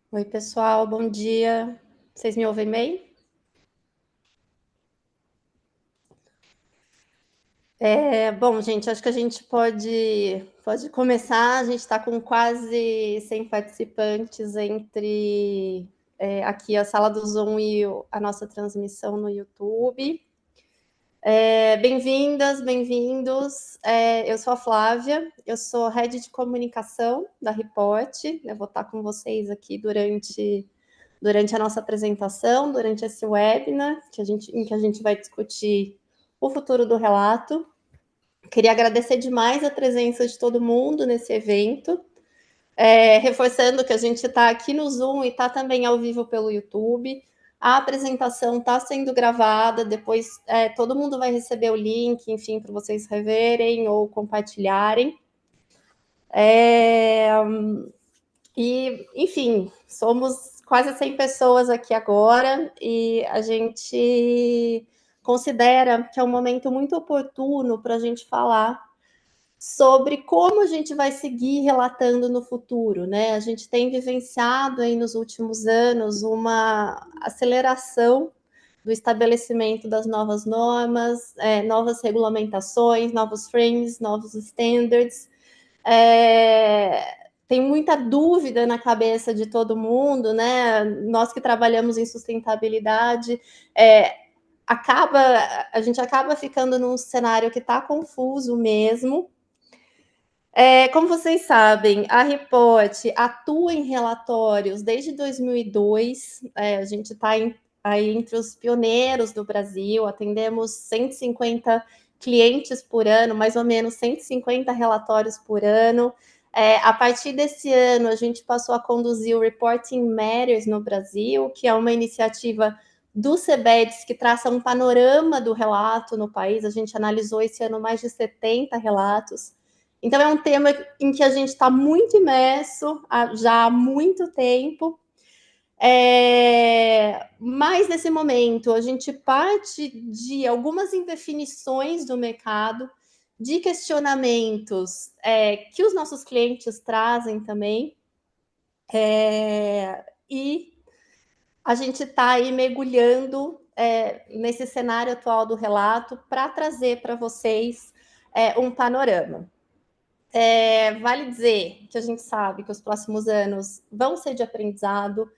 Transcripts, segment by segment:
Oi, pessoal, bom dia. Vocês me ouvem bem? Bom, gente, acho que a gente pode começar. A gente está com quase 100 participantes entre aqui a sala do Zoom e a nossa transmissão no YouTube. Bem-vindas, bem-vindos. Eu sou a Flávia, eu sou Head de Comunicação da Report. Eu vou estar com vocês aqui durante a nossa apresentação, durante esse webinar, em que a gente vai discutir o futuro do relato. Queria agradecer demais a presença de todo mundo nesse evento, reforçando que a gente está aqui no Zoom e está também ao vivo pelo YouTube. A apresentação está sendo gravada, depois todo mundo vai receber o link, enfim, para vocês reverem ou compartilharem. Enfim, somos quase 100 pessoas aqui agora e a gente considera que é um momento muito oportuno para a gente falar sobre como a gente vai seguir relatando no futuro, né? A gente tem vivenciado aí nos últimos anos uma aceleração do estabelecimento das novas normas, novas regulamentações, novos frames, novos standards. Tem muita dúvida na cabeça de todo mundo, né? Nós que trabalhamos em sustentabilidade, a gente acaba ficando num cenário que está confuso mesmo. Como vocês sabem, a Report atua em relatórios desde 2002. A gente está aí entre os pioneiros do Brasil, atendemos 150 clientes por ano, mais ou menos 150 relatórios por ano. A partir desse ano, a gente passou a conduzir o Reporting Matters no Brasil, que é uma iniciativa do CEBEDS que traça um panorama do relato no país. A gente analisou esse ano mais de 70 relatos. Então, é um tema em que a gente está muito imerso já há muito tempo. Mas nesse momento, a gente parte de algumas indefinições do mercado, de questionamentos que os nossos clientes trazem também. E a gente está aí mergulhando nesse cenário atual do relato para trazer para vocês um panorama. Vale dizer que a gente sabe que os próximos anos vão ser de aprendizado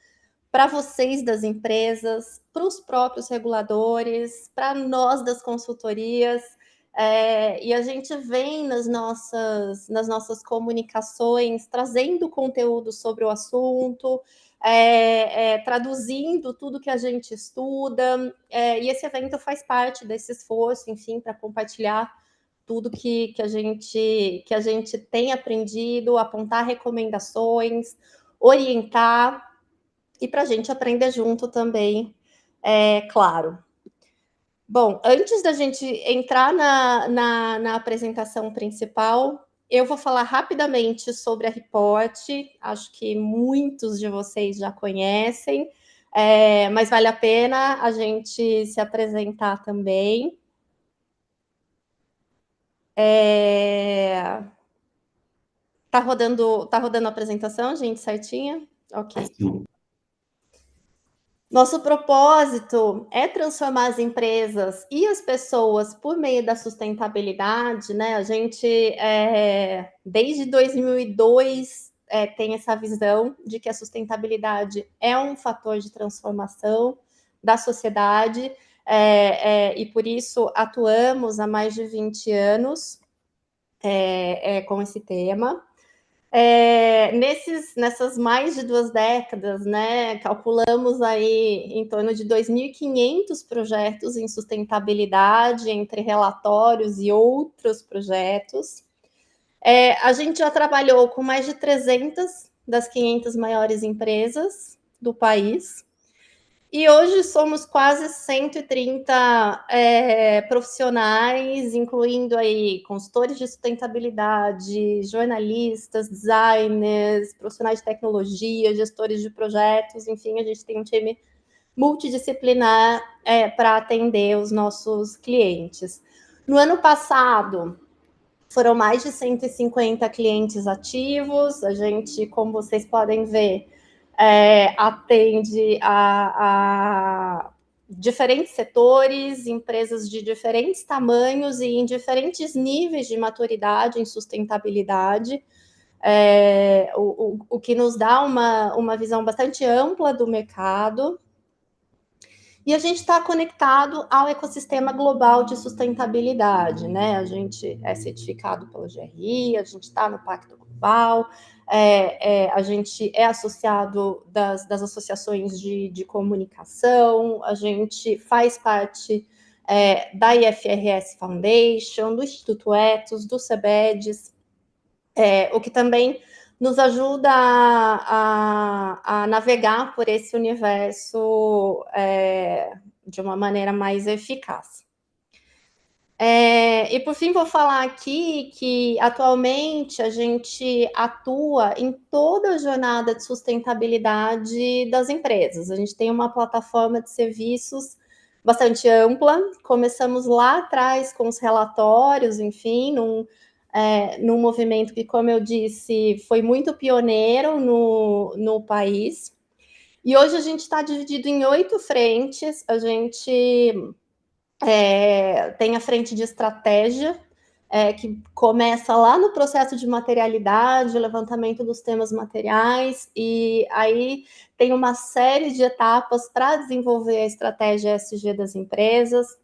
para vocês das empresas, para os próprios reguladores, para nós das consultorias, e a gente vem nas nossas comunicações trazendo conteúdo sobre o assunto, traduzindo tudo que a gente estuda, e esse evento faz parte desse esforço, enfim, para compartilhar tudo que a gente tem aprendido, apontar recomendações, orientar, e para a gente aprender junto também, claro. Bom, antes da gente entrar na apresentação principal, eu vou falar rapidamente sobre a Report. Acho que muitos de vocês já conhecem, mas vale a pena a gente se apresentar também. Tá rodando a apresentação, gente, certinha? Ok. Nosso propósito é transformar as empresas e as pessoas por meio da sustentabilidade, né? A gente, desde 2002, tem essa visão de que a sustentabilidade é um fator de transformação da sociedade, e por isso atuamos há mais de 20 anos com esse tema. Nessas mais de 2 décadas, né, calculamos aí em torno de 2.500 projetos em sustentabilidade, entre relatórios e outros projetos. A gente já trabalhou com mais de 300 das 500 maiores empresas do país. E hoje somos quase 130 profissionais, incluindo aí consultores de sustentabilidade, jornalistas, designers, profissionais de tecnologia, gestores de projetos, enfim, a gente tem um time multidisciplinar para atender os nossos clientes. No ano passado, foram mais de 150 clientes ativos, a gente, como vocês podem ver, atende a diferentes setores, empresas de diferentes tamanhos e em diferentes níveis de maturidade em sustentabilidade, o que nos dá uma visão bastante ampla do mercado. E a gente está conectado ao ecossistema global de sustentabilidade, né? A gente é certificado pelo GRI, a gente está no Pacto Global, a gente é associado das associações de comunicação, a gente faz parte da IFRS Foundation, do Instituto Ethos, do CEBEDES, o que também nos ajuda a navegar por esse universo de uma maneira mais eficaz. E por fim, vou falar aqui que atualmente a gente atua em toda a jornada de sustentabilidade das empresas. A gente tem uma plataforma de serviços bastante ampla. Começamos lá atrás com os relatórios, enfim, num movimento que, como eu disse, foi muito pioneiro no país. E hoje a gente está dividido em 8 frentes. A gente tem a frente de estratégia, que começa lá no processo de materialidade, levantamento dos temas materiais, e aí tem uma série de etapas para desenvolver a estratégia ESG das empresas.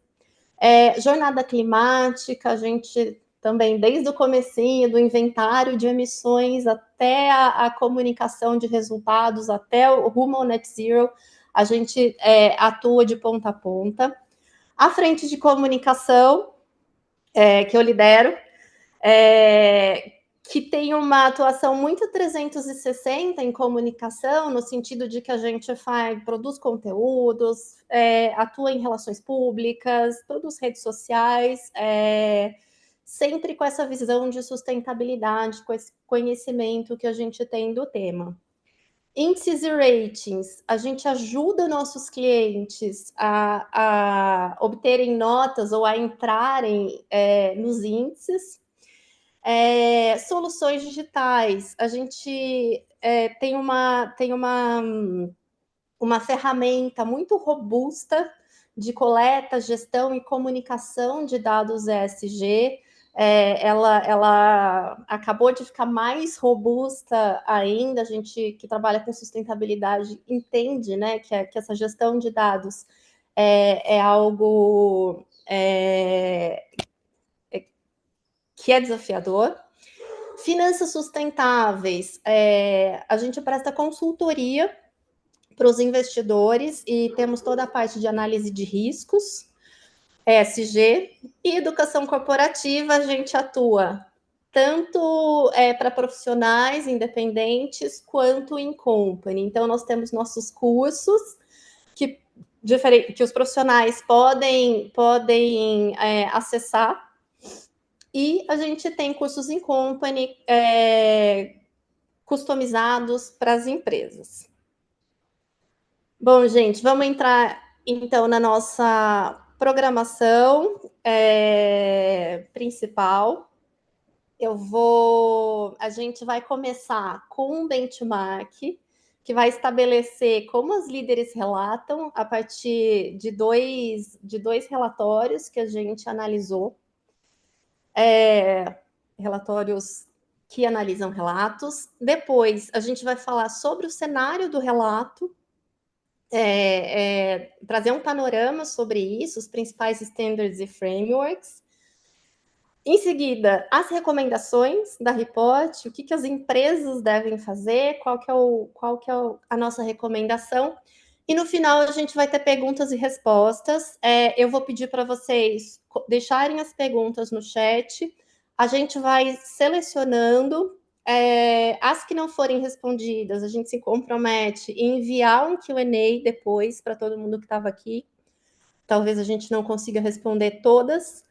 Jornada climática, a gente também, desde o comecinho, do inventário de emissões até a comunicação de resultados, até o rumo ao net zero, a gente atua de ponta a ponta. A frente de comunicação, que eu lidero, que tem uma atuação muito 360 em comunicação, no sentido de que a gente produz conteúdos, atua em relações públicas, produz redes sociais, sempre com essa visão de sustentabilidade, com esse conhecimento que a gente tem do tema. Índices e ratings, a gente ajuda nossos clientes a obterem notas ou a entrarem nos índices. Soluções digitais, a gente tem uma ferramenta muito robusta de coleta, gestão e comunicação de dados ESG. Ela acabou de ficar mais robusta ainda. A gente que trabalha com sustentabilidade entende, né, que essa gestão de dados é algo que é desafiador. Finanças sustentáveis, a gente presta consultoria para os investidores e temos toda a parte de análise de riscos, ESG, e educação corporativa. A gente atua tanto para profissionais independentes quanto em company. Então, nós temos nossos cursos que os profissionais podem acessar, e a gente tem cursos em company customizados para as empresas. Bom, gente, vamos entrar então na nossa programação principal. A gente vai começar com um benchmark que vai estabelecer como as líderes relatam a partir de dois relatórios que a gente analisou, relatórios que analisam relatos. Depois, a gente vai falar sobre o cenário do relato, trazer um panorama sobre isso, os principais standards e frameworks. Em seguida, as recomendações da report, o que as empresas devem fazer, qual que é a nossa recomendação. E no final a gente vai ter perguntas e respostas. Eu vou pedir para vocês deixarem as perguntas no chat. A gente vai selecionando as que não forem respondidas. A gente se compromete em enviar um Q&A depois para todo mundo que estava aqui. Talvez a gente não consiga responder todas.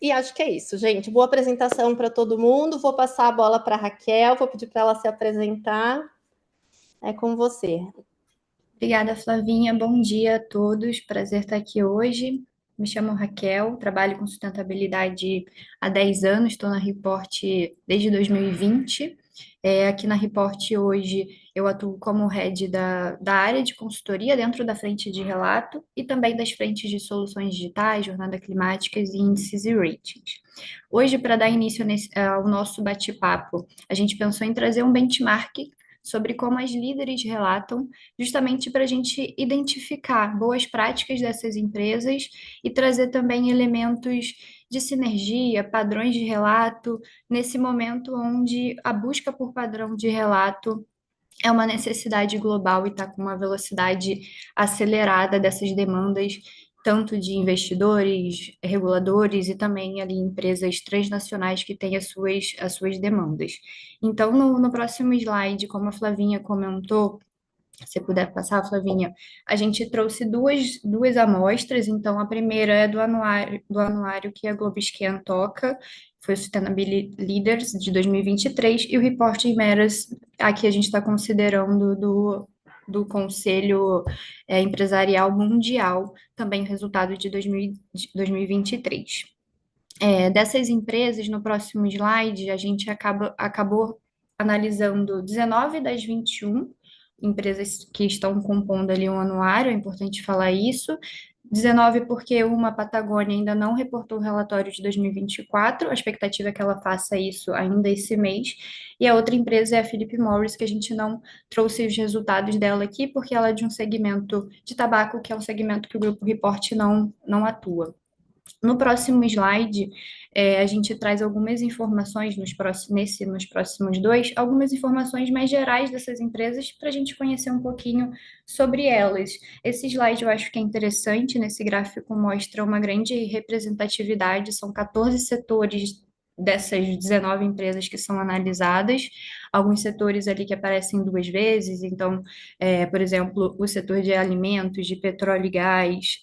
E acho que é isso, gente. Boa apresentação para todo mundo. Vou passar a bola para a Raquel, vou pedir para ela se apresentar. É com você. Obrigada, Flavinha. Bom dia a todos. Prazer estar aqui hoje. Me chamo Raquel, trabalho com sustentabilidade há 10 anos, estou na Report desde 2020. Aqui na Report hoje eu atuo como head da área de consultoria dentro da frente de relato e também das frentes de soluções digitais, jornada climáticas e índices e ratings. Hoje, para dar início ao nosso bate-papo, a gente pensou em trazer um benchmark sobre como as líderes relatam, justamente para a gente identificar boas práticas dessas empresas e trazer também elementos de sinergia, padrões de relato, nesse momento onde a busca por padrão de relato é uma necessidade global e está com uma velocidade acelerada dessas demandas, tanto de investidores, reguladores e também ali empresas transnacionais que têm as suas demandas. Então, no próximo slide, como a Flavinha comentou, se puder passar, Flavinha, a gente trouxe duas amostras. Então, a primeira é do anuário que a Globescan toca, foi o Sustainability Leaders de 2023, e o Reporting Matters, aqui a gente está considerando do Conselho Empresarial Mundial, também o resultado de 2023. Dessas empresas, no próximo slide, a gente acabou analisando 19 das 21 empresas que estão compondo ali um anuário, é importante falar isso. 19 porque uma Patagônia ainda não reportou o relatório de 2024, a expectativa é que ela faça isso ainda esse mês, e a outra empresa é a Philip Morris, que a gente não trouxe os resultados dela aqui, porque ela é de um segmento de tabaco, que é um segmento que o Grupo Report não atua. No próximo slide, a gente traz algumas informações nos próximos dois, algumas informações mais gerais dessas empresas para a gente conhecer um pouquinho sobre elas. Esse slide eu acho que é interessante, nesse gráfico mostra uma grande representatividade, são 14 setores dessas 19 empresas que são analisadas, alguns setores ali que aparecem duas vezes, então, por exemplo, o setor de alimentos, de petróleo e gás,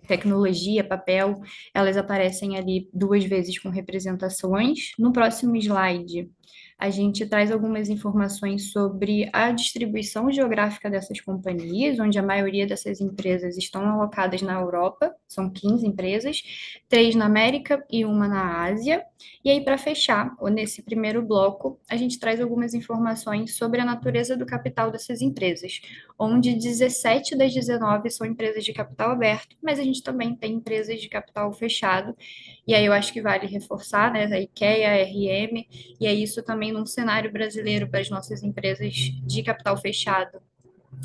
tecnologia, papel, elas aparecem ali duas vezes com representações. No próximo slide, a gente traz algumas informações sobre a distribuição geográfica dessas companhias, onde a maioria dessas empresas estão alocadas na Europa, são 15 empresas, 3 na América e uma na Ásia. E aí, para fechar, nesse primeiro bloco, a gente traz algumas informações sobre a natureza do capital dessas empresas, onde 17 das 19 são empresas de capital aberto, mas a gente também tem empresas de capital fechado, e aí eu acho que vale reforçar, né, a IKEA, a RM, e é isso também num cenário brasileiro para as nossas empresas de capital fechado.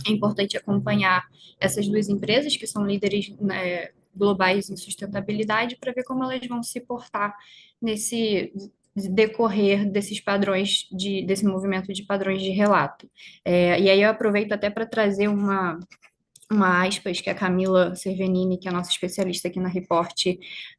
É importante acompanhar essas duas empresas, que são líderes, né, globais em sustentabilidade, para ver como elas vão se portar nesse decorrer desses padrões, desse movimento de padrões de relato. E aí eu aproveito até para trazer uma aspas que a Camila Cervenini, que é a nossa especialista aqui na Report,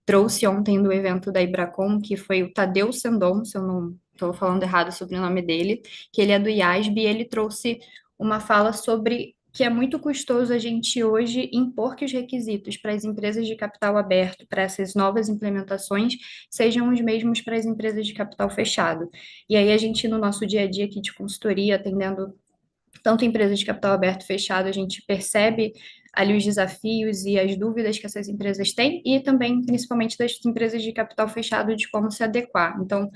trouxe ontem do evento da Ibracon, que foi o Tadeu Sendon, se eu não estou falando errado sobre o nome dele, que ele é do IASB, e ele trouxe uma fala sobre que é muito custoso a gente hoje impor que os requisitos para as empresas de capital aberto, para essas novas implementações, sejam os mesmos para as empresas de capital fechado. E aí a gente, no nosso dia a dia aqui de consultoria, atendendo tanto empresas de capital aberto e fechado, a gente percebe ali os desafios e as dúvidas que essas empresas têm, e também, principalmente, das empresas de capital fechado, de como se adequar. Então,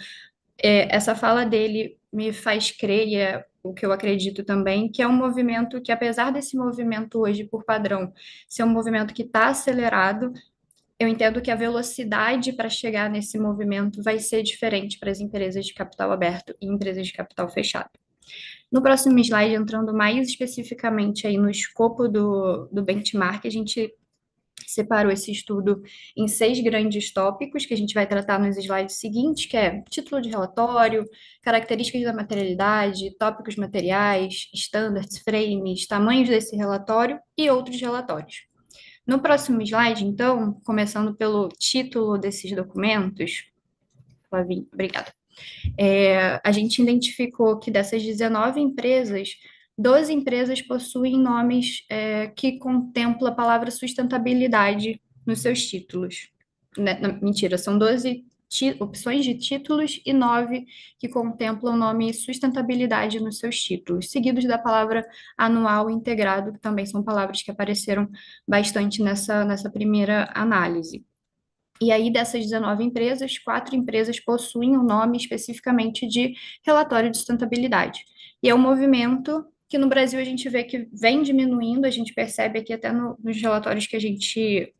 essa fala dele me faz crer, e é o que eu acredito também, que é um movimento que, apesar desse movimento hoje, por padrão, ser um movimento que está acelerado, eu entendo que a velocidade para chegar nesse movimento vai ser diferente para as empresas de capital aberto e empresas de capital fechado. No próximo slide, entrando mais especificamente aí no escopo do benchmark, a gente separou esse estudo em 6 grandes tópicos que a gente vai tratar nos slides seguintes, que é título de relatório, características da materialidade, tópicos materiais, standards, frames, tamanhos desse relatório e outros relatórios. No próximo slide, então, começando pelo título desses documentos, Flavinha, obrigada. A gente identificou que dessas 19 empresas, 12 empresas possuem nomes que contemplam a palavra sustentabilidade nos seus títulos. Mentira, são 12 opções de títulos e 9 que contemplam o nome sustentabilidade nos seus títulos, seguidos da palavra anual integrado, que também são palavras que apareceram bastante nessa primeira análise. E aí, dessas 19 empresas, 4 empresas possuem o nome especificamente de relatório de sustentabilidade. E é um movimento que no Brasil a gente vê que vem diminuindo, a gente percebe aqui até nos relatórios que a gente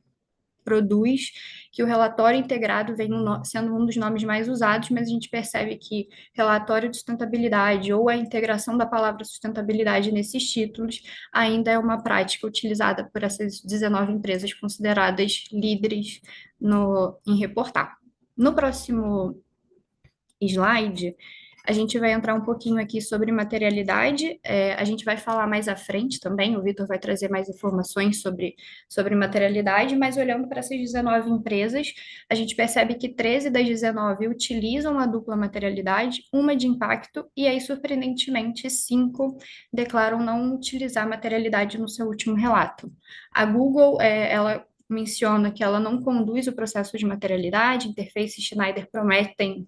produz, que o relatório integrado vem sendo um dos nomes mais usados, mas a gente percebe que relatório de sustentabilidade ou a integração da palavra sustentabilidade nesses títulos ainda é uma prática utilizada por essas 19 empresas consideradas líderes em reportar. No próximo slide, a gente vai entrar um pouquinho aqui sobre materialidade. A gente vai falar mais à frente também, o Vitor vai trazer mais informações sobre materialidade, mas olhando para essas 19 empresas, a gente percebe que 13 das 19 utilizam a dupla materialidade, uma de impacto, e aí, surpreendentemente, 5 declaram não utilizar materialidade no seu último relato. A Google, ela menciona que ela não conduz o processo de materialidade, Interface e Schneider prometem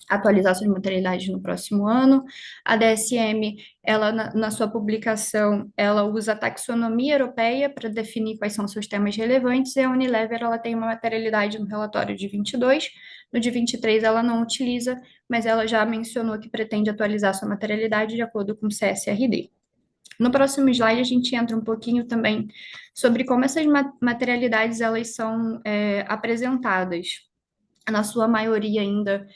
atualizar suas materialidades no próximo ano. A DSM, ela na sua publicação, ela usa a taxonomia europeia para definir quais são seus temas relevantes, e a Unilever, ela tem uma materialidade no relatório de 22, no de 23 ela não utiliza, mas ela já mencionou que pretende atualizar sua materialidade de acordo com o CSRD. No próximo slide, a gente entra um pouquinho também sobre como essas materialidades elas são apresentadas. Na sua maioria ainda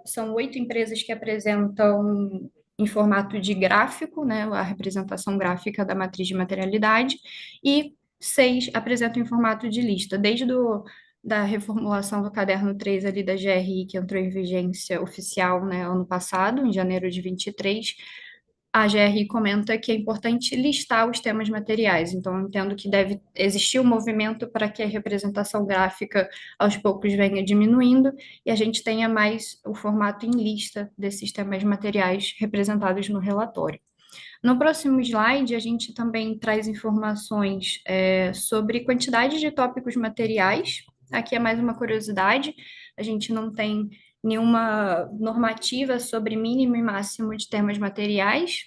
são 8 empresas que apresentam em formato de gráfico, né, a representação gráfica da matriz de materialidade, e 6 apresentam em formato de lista, da reformulação do caderno 3 ali da GRI, que entrou em vigência oficial, né, ano passado, em janeiro de 23, a GRI comenta que é importante listar os temas materiais, então eu entendo que deve existir um movimento para que a representação gráfica aos poucos venha diminuindo e a gente tenha mais o formato em lista desses temas materiais representados no relatório. No próximo slide, a gente também traz informações sobre quantidade de tópicos materiais. Aqui é mais uma curiosidade, a gente não tem nenhuma normativa sobre mínimo e máximo de temas materiais,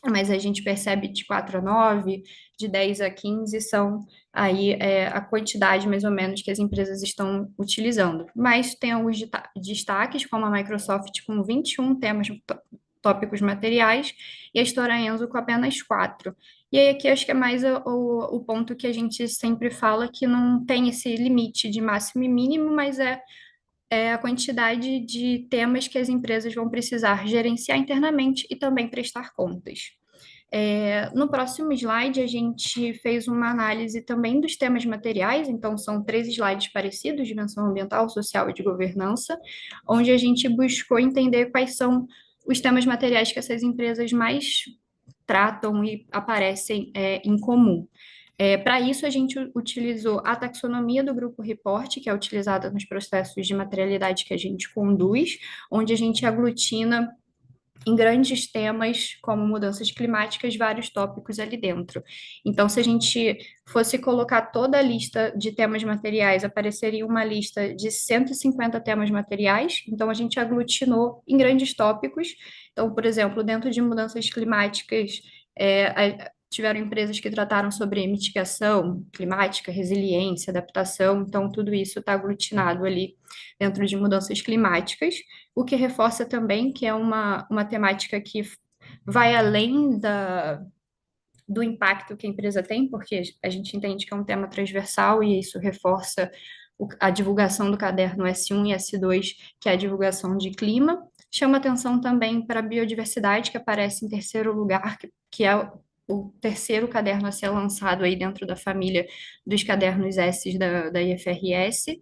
mas a gente percebe de 4 a 9, de 10 a 15 são aí a quantidade mais ou menos que as empresas estão utilizando. Mas tem alguns destaques, como a Microsoft com 21 temas tópicos materiais e a Stora Enso com apenas 4. E aí aqui acho que é mais o ponto que a gente sempre fala, que não tem esse limite de máximo e mínimo, mas é a quantidade de temas que as empresas vão precisar gerenciar internamente e também prestar contas. No próximo slide, a gente fez uma análise também dos temas materiais, então são 3 slides parecidos, dimensão ambiental, social e de governança, onde a gente buscou entender quais são os temas materiais que essas empresas mais tratam e aparecem em comum. Para isso, a gente utilizou a taxonomia do grupo Report, que é utilizada nos processos de materialidade que a gente conduz, onde a gente aglutina em grandes temas como mudanças climáticas, vários tópicos ali dentro. Então, se a gente fosse colocar toda a lista de temas materiais, apareceria uma lista de 150 temas materiais. Então, a gente aglutinou em grandes tópicos. Então, por exemplo, dentro de mudanças climáticas, tiveram empresas que trataram sobre mitigação climática, resiliência, adaptação. Então, tudo isso está aglutinado ali dentro de mudanças climáticas, o que reforça também que é uma temática que vai além do impacto que a empresa tem, porque a gente entende que é um tema transversal e isso reforça a divulgação do caderno S1 e S2, que é a divulgação de clima. Chama atenção também para a biodiversidade, que aparece em terceiro lugar, que é o terceiro caderno a ser lançado aí dentro da família dos cadernos S da IFRS.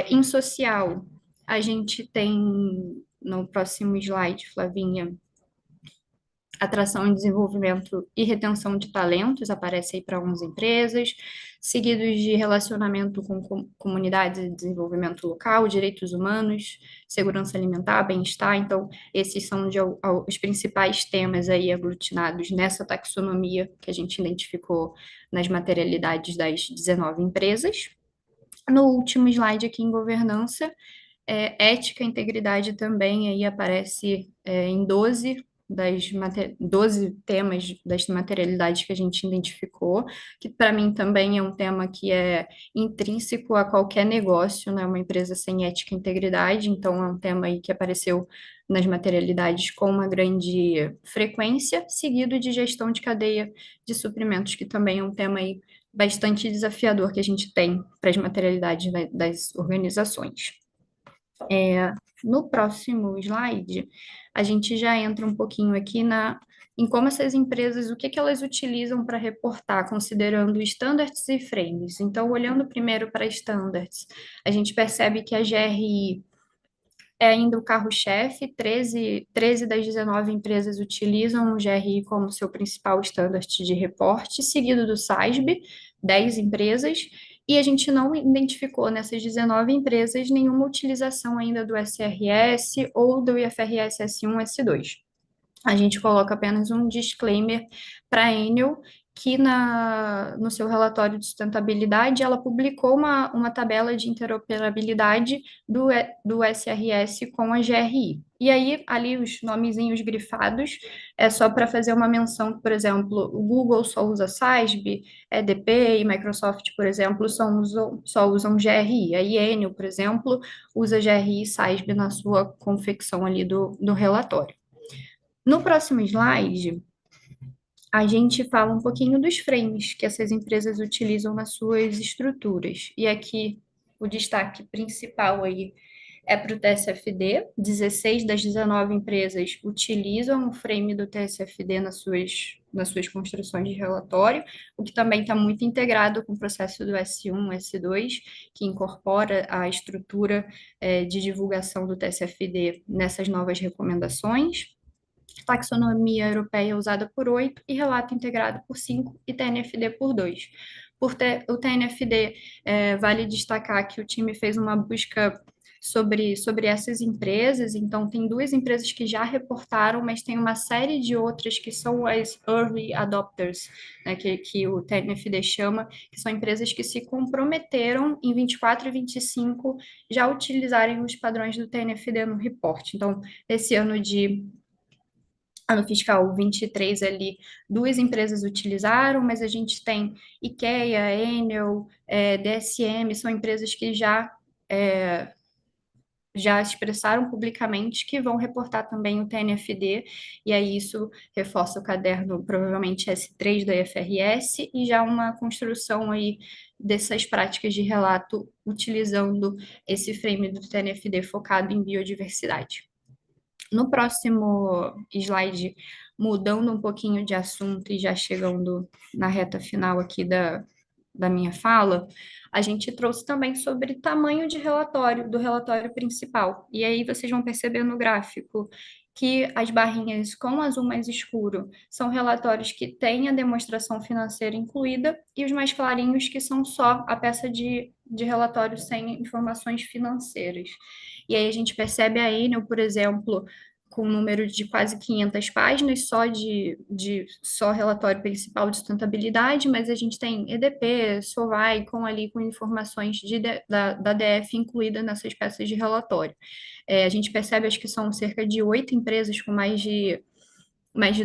Em social, a gente tem, no próximo slide, Flavinha, atração e desenvolvimento e retenção de talentos, aparece aí para 11 empresas, seguidos de relacionamento com comunidades e desenvolvimento local, direitos humanos, segurança alimentar, bem-estar. Então, esses são os principais temas aí aglutinados nessa taxonomia que a gente identificou nas materialidades das 19 empresas. No último slide aqui em governança, ética e integridade também aí aparece em 12 12 temas das materialidades que a gente identificou, que para mim também é um tema que é intrínseco a qualquer negócio, né? Uma empresa sem ética e integridade, então é um tema aí que apareceu nas materialidades com uma grande frequência, seguido de gestão de cadeia de suprimentos, que também é um tema aí bastante desafiador que a gente tem para as materialidades das organizações. No próximo slide, a gente já entra um pouquinho aqui em como essas empresas, o que que elas utilizam para reportar, considerando standards e frames. Então, olhando primeiro para standards, a gente percebe que a GRI é ainda o carro-chefe, 13 das 19 empresas utilizam o GRI como seu principal standard de reporte, seguido do SASB, 10 empresas, e a gente não identificou nessas 19 empresas nenhuma utilização ainda do SRS ou do IFRS S1, S2. A gente coloca apenas um disclaimer para a Enel, que no seu relatório de sustentabilidade, ela publicou uma tabela de interoperabilidade do SRS com a GRI. E aí, ali, os nomezinhos grifados, é só para fazer uma menção, por exemplo, o Google só usa SASB, EDP e Microsoft, por exemplo, só usam GRI. A Enel, por exemplo, usa GRI e SASB na sua confecção ali do relatório. No próximo slide, a gente fala um pouquinho dos frames que essas empresas utilizam nas suas estruturas. E aqui o destaque principal aí é para o TSFD. 16 das 19 empresas utilizam o frame do TSFD nas suas construções de relatório, o que também está muito integrado com o processo do S1, S2, que incorpora a estrutura de divulgação do TSFD nessas novas recomendações. Taxonomia europeia usada por 8 e relato integrado por 5 e TNFD por 2. O TNFD, vale destacar que o time fez uma busca sobre essas empresas, então tem 2 empresas que já reportaram, mas tem uma série de outras que são as early adopters, né, que o TNFD chama, que são empresas que se comprometeram em 24 e 25 já utilizarem os padrões do TNFD no report. Então, esse ano fiscal 23 ali, 2 empresas utilizaram, mas a gente tem IKEA, Enel, DSM, são empresas que já expressaram publicamente que vão reportar também o TNFD, e aí isso reforça o caderno, provavelmente S3 da IFRS, e já uma construção aí dessas práticas de relato utilizando esse frame do TNFD focado em biodiversidade. No próximo slide, mudando um pouquinho de assunto e já chegando na reta final aqui da minha fala, a gente trouxe também sobre tamanho de relatório, do relatório principal. E aí vocês vão perceber no gráfico que as barrinhas com azul mais escuro são relatórios que têm a demonstração financeira incluída e os mais clarinhos que são só a peça de relatório sem informações financeiras. E aí a gente percebe a Enel, por exemplo, com um número de quase 500 páginas só só relatório principal de sustentabilidade, mas a gente tem EDP, SOVAI, com informações da DF incluída nessas peças de relatório. A gente percebe, acho que são cerca de 8 empresas com mais de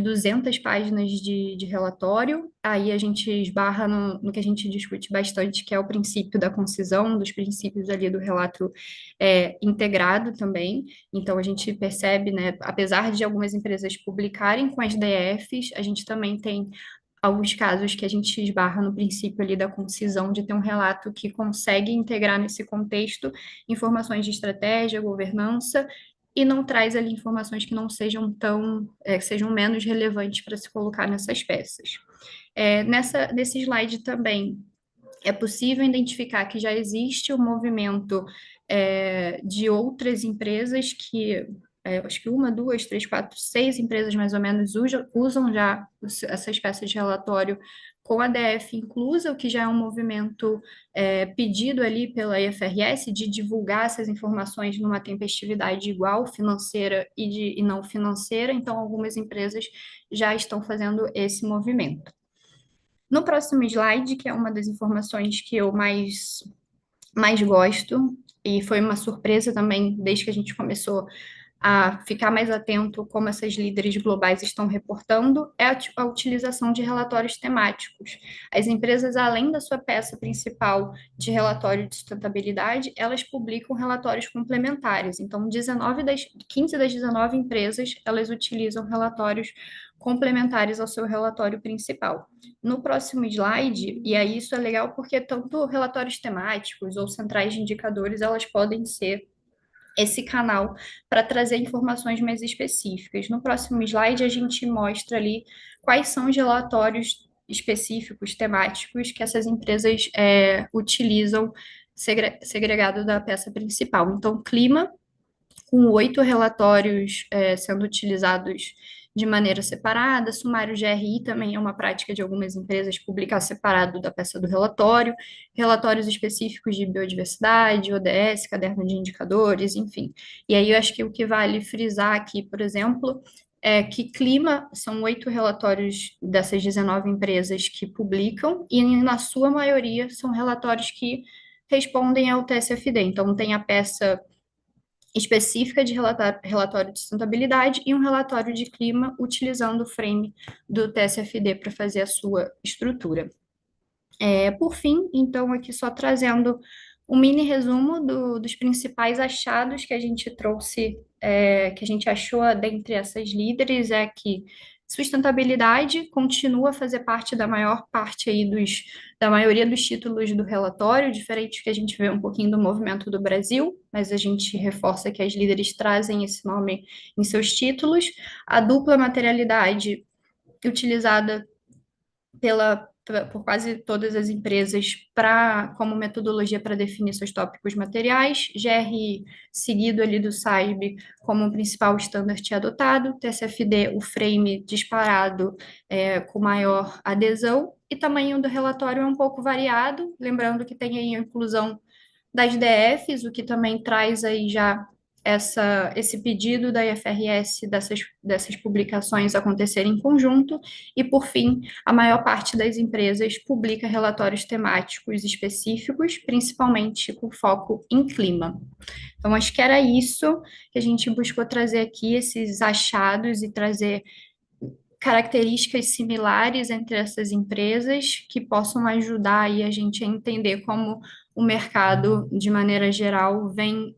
200 páginas de relatório. Aí a gente esbarra no que a gente discute bastante, que é o princípio da concisão, dos princípios ali do relato integrado também. Então a gente percebe, né, apesar de algumas empresas publicarem com as DFs, a gente também tem alguns casos que a gente esbarra no princípio ali da concisão, de ter um relato que consegue integrar nesse contexto informações de estratégia, governança, e não traz ali informações que não sejam que sejam menos relevantes para se colocar nessas peças. Nesse slide também é possível identificar que já existe o movimento de outras empresas que acho que 1, 2, 3, 4, 6 empresas mais ou menos usam já essas peças de relatório com a DF inclusa, o que já é um movimento pedido ali pela IFRS de divulgar essas informações numa tempestividade igual, financeira e não financeira, então algumas empresas já estão fazendo esse movimento. No próximo slide, que é uma das informações que eu mais gosto, e foi uma surpresa também, desde que a gente começou a ficar mais atento como essas líderes globais estão reportando é a utilização de relatórios temáticos. As empresas, além da sua peça principal de relatório de sustentabilidade, elas publicam relatórios complementares. Então, 15 das 19 empresas, elas utilizam relatórios complementares ao seu relatório principal. No próximo slide, e aí isso é legal porque tanto relatórios temáticos ou centrais de indicadores, elas podem ser esse canal para trazer informações mais específicas. No próximo slide, a gente mostra ali quais são os relatórios específicos, temáticos, que essas empresas utilizam segregado da peça principal. Então, clima, com 8 relatórios sendo utilizados de maneira separada. Sumário GRI também é uma prática de algumas empresas publicar separado da peça do relatório. Relatórios específicos de biodiversidade, ODS, caderno de indicadores, enfim. E aí eu acho que o que vale frisar aqui, por exemplo, é que clima são 8 relatórios dessas 19 empresas que publicam, e na sua maioria são relatórios que respondem ao TSFD. Então, tem a peça específica de relatório de sustentabilidade e um relatório de clima utilizando o frame do TSFD para fazer a sua estrutura. Por fim, então, aqui só trazendo um mini resumo dos principais achados que a gente trouxe, que a gente achou dentre essas líderes, é que sustentabilidade continua a fazer parte da maior parte aí da maioria dos títulos do relatório, diferente que a gente vê um pouquinho do movimento do Brasil, mas a gente reforça que as líderes trazem esse nome em seus títulos. A dupla materialidade utilizada por quase todas as empresas como metodologia para definir seus tópicos materiais, GRI seguido ali do SASB como o principal standard adotado, TSFD, o frame disparado com maior adesão, e tamanho do relatório é um pouco variado, lembrando que tem aí a inclusão das DFs, o que também traz aí já esse pedido da IFRS dessas publicações acontecerem em conjunto, e, por fim, a maior parte das empresas publica relatórios temáticos específicos, principalmente com foco em clima. Então, acho que era isso que a gente buscou trazer aqui, esses achados, e trazer características similares entre essas empresas que possam ajudar aí a gente a entender como o mercado, de maneira geral, vem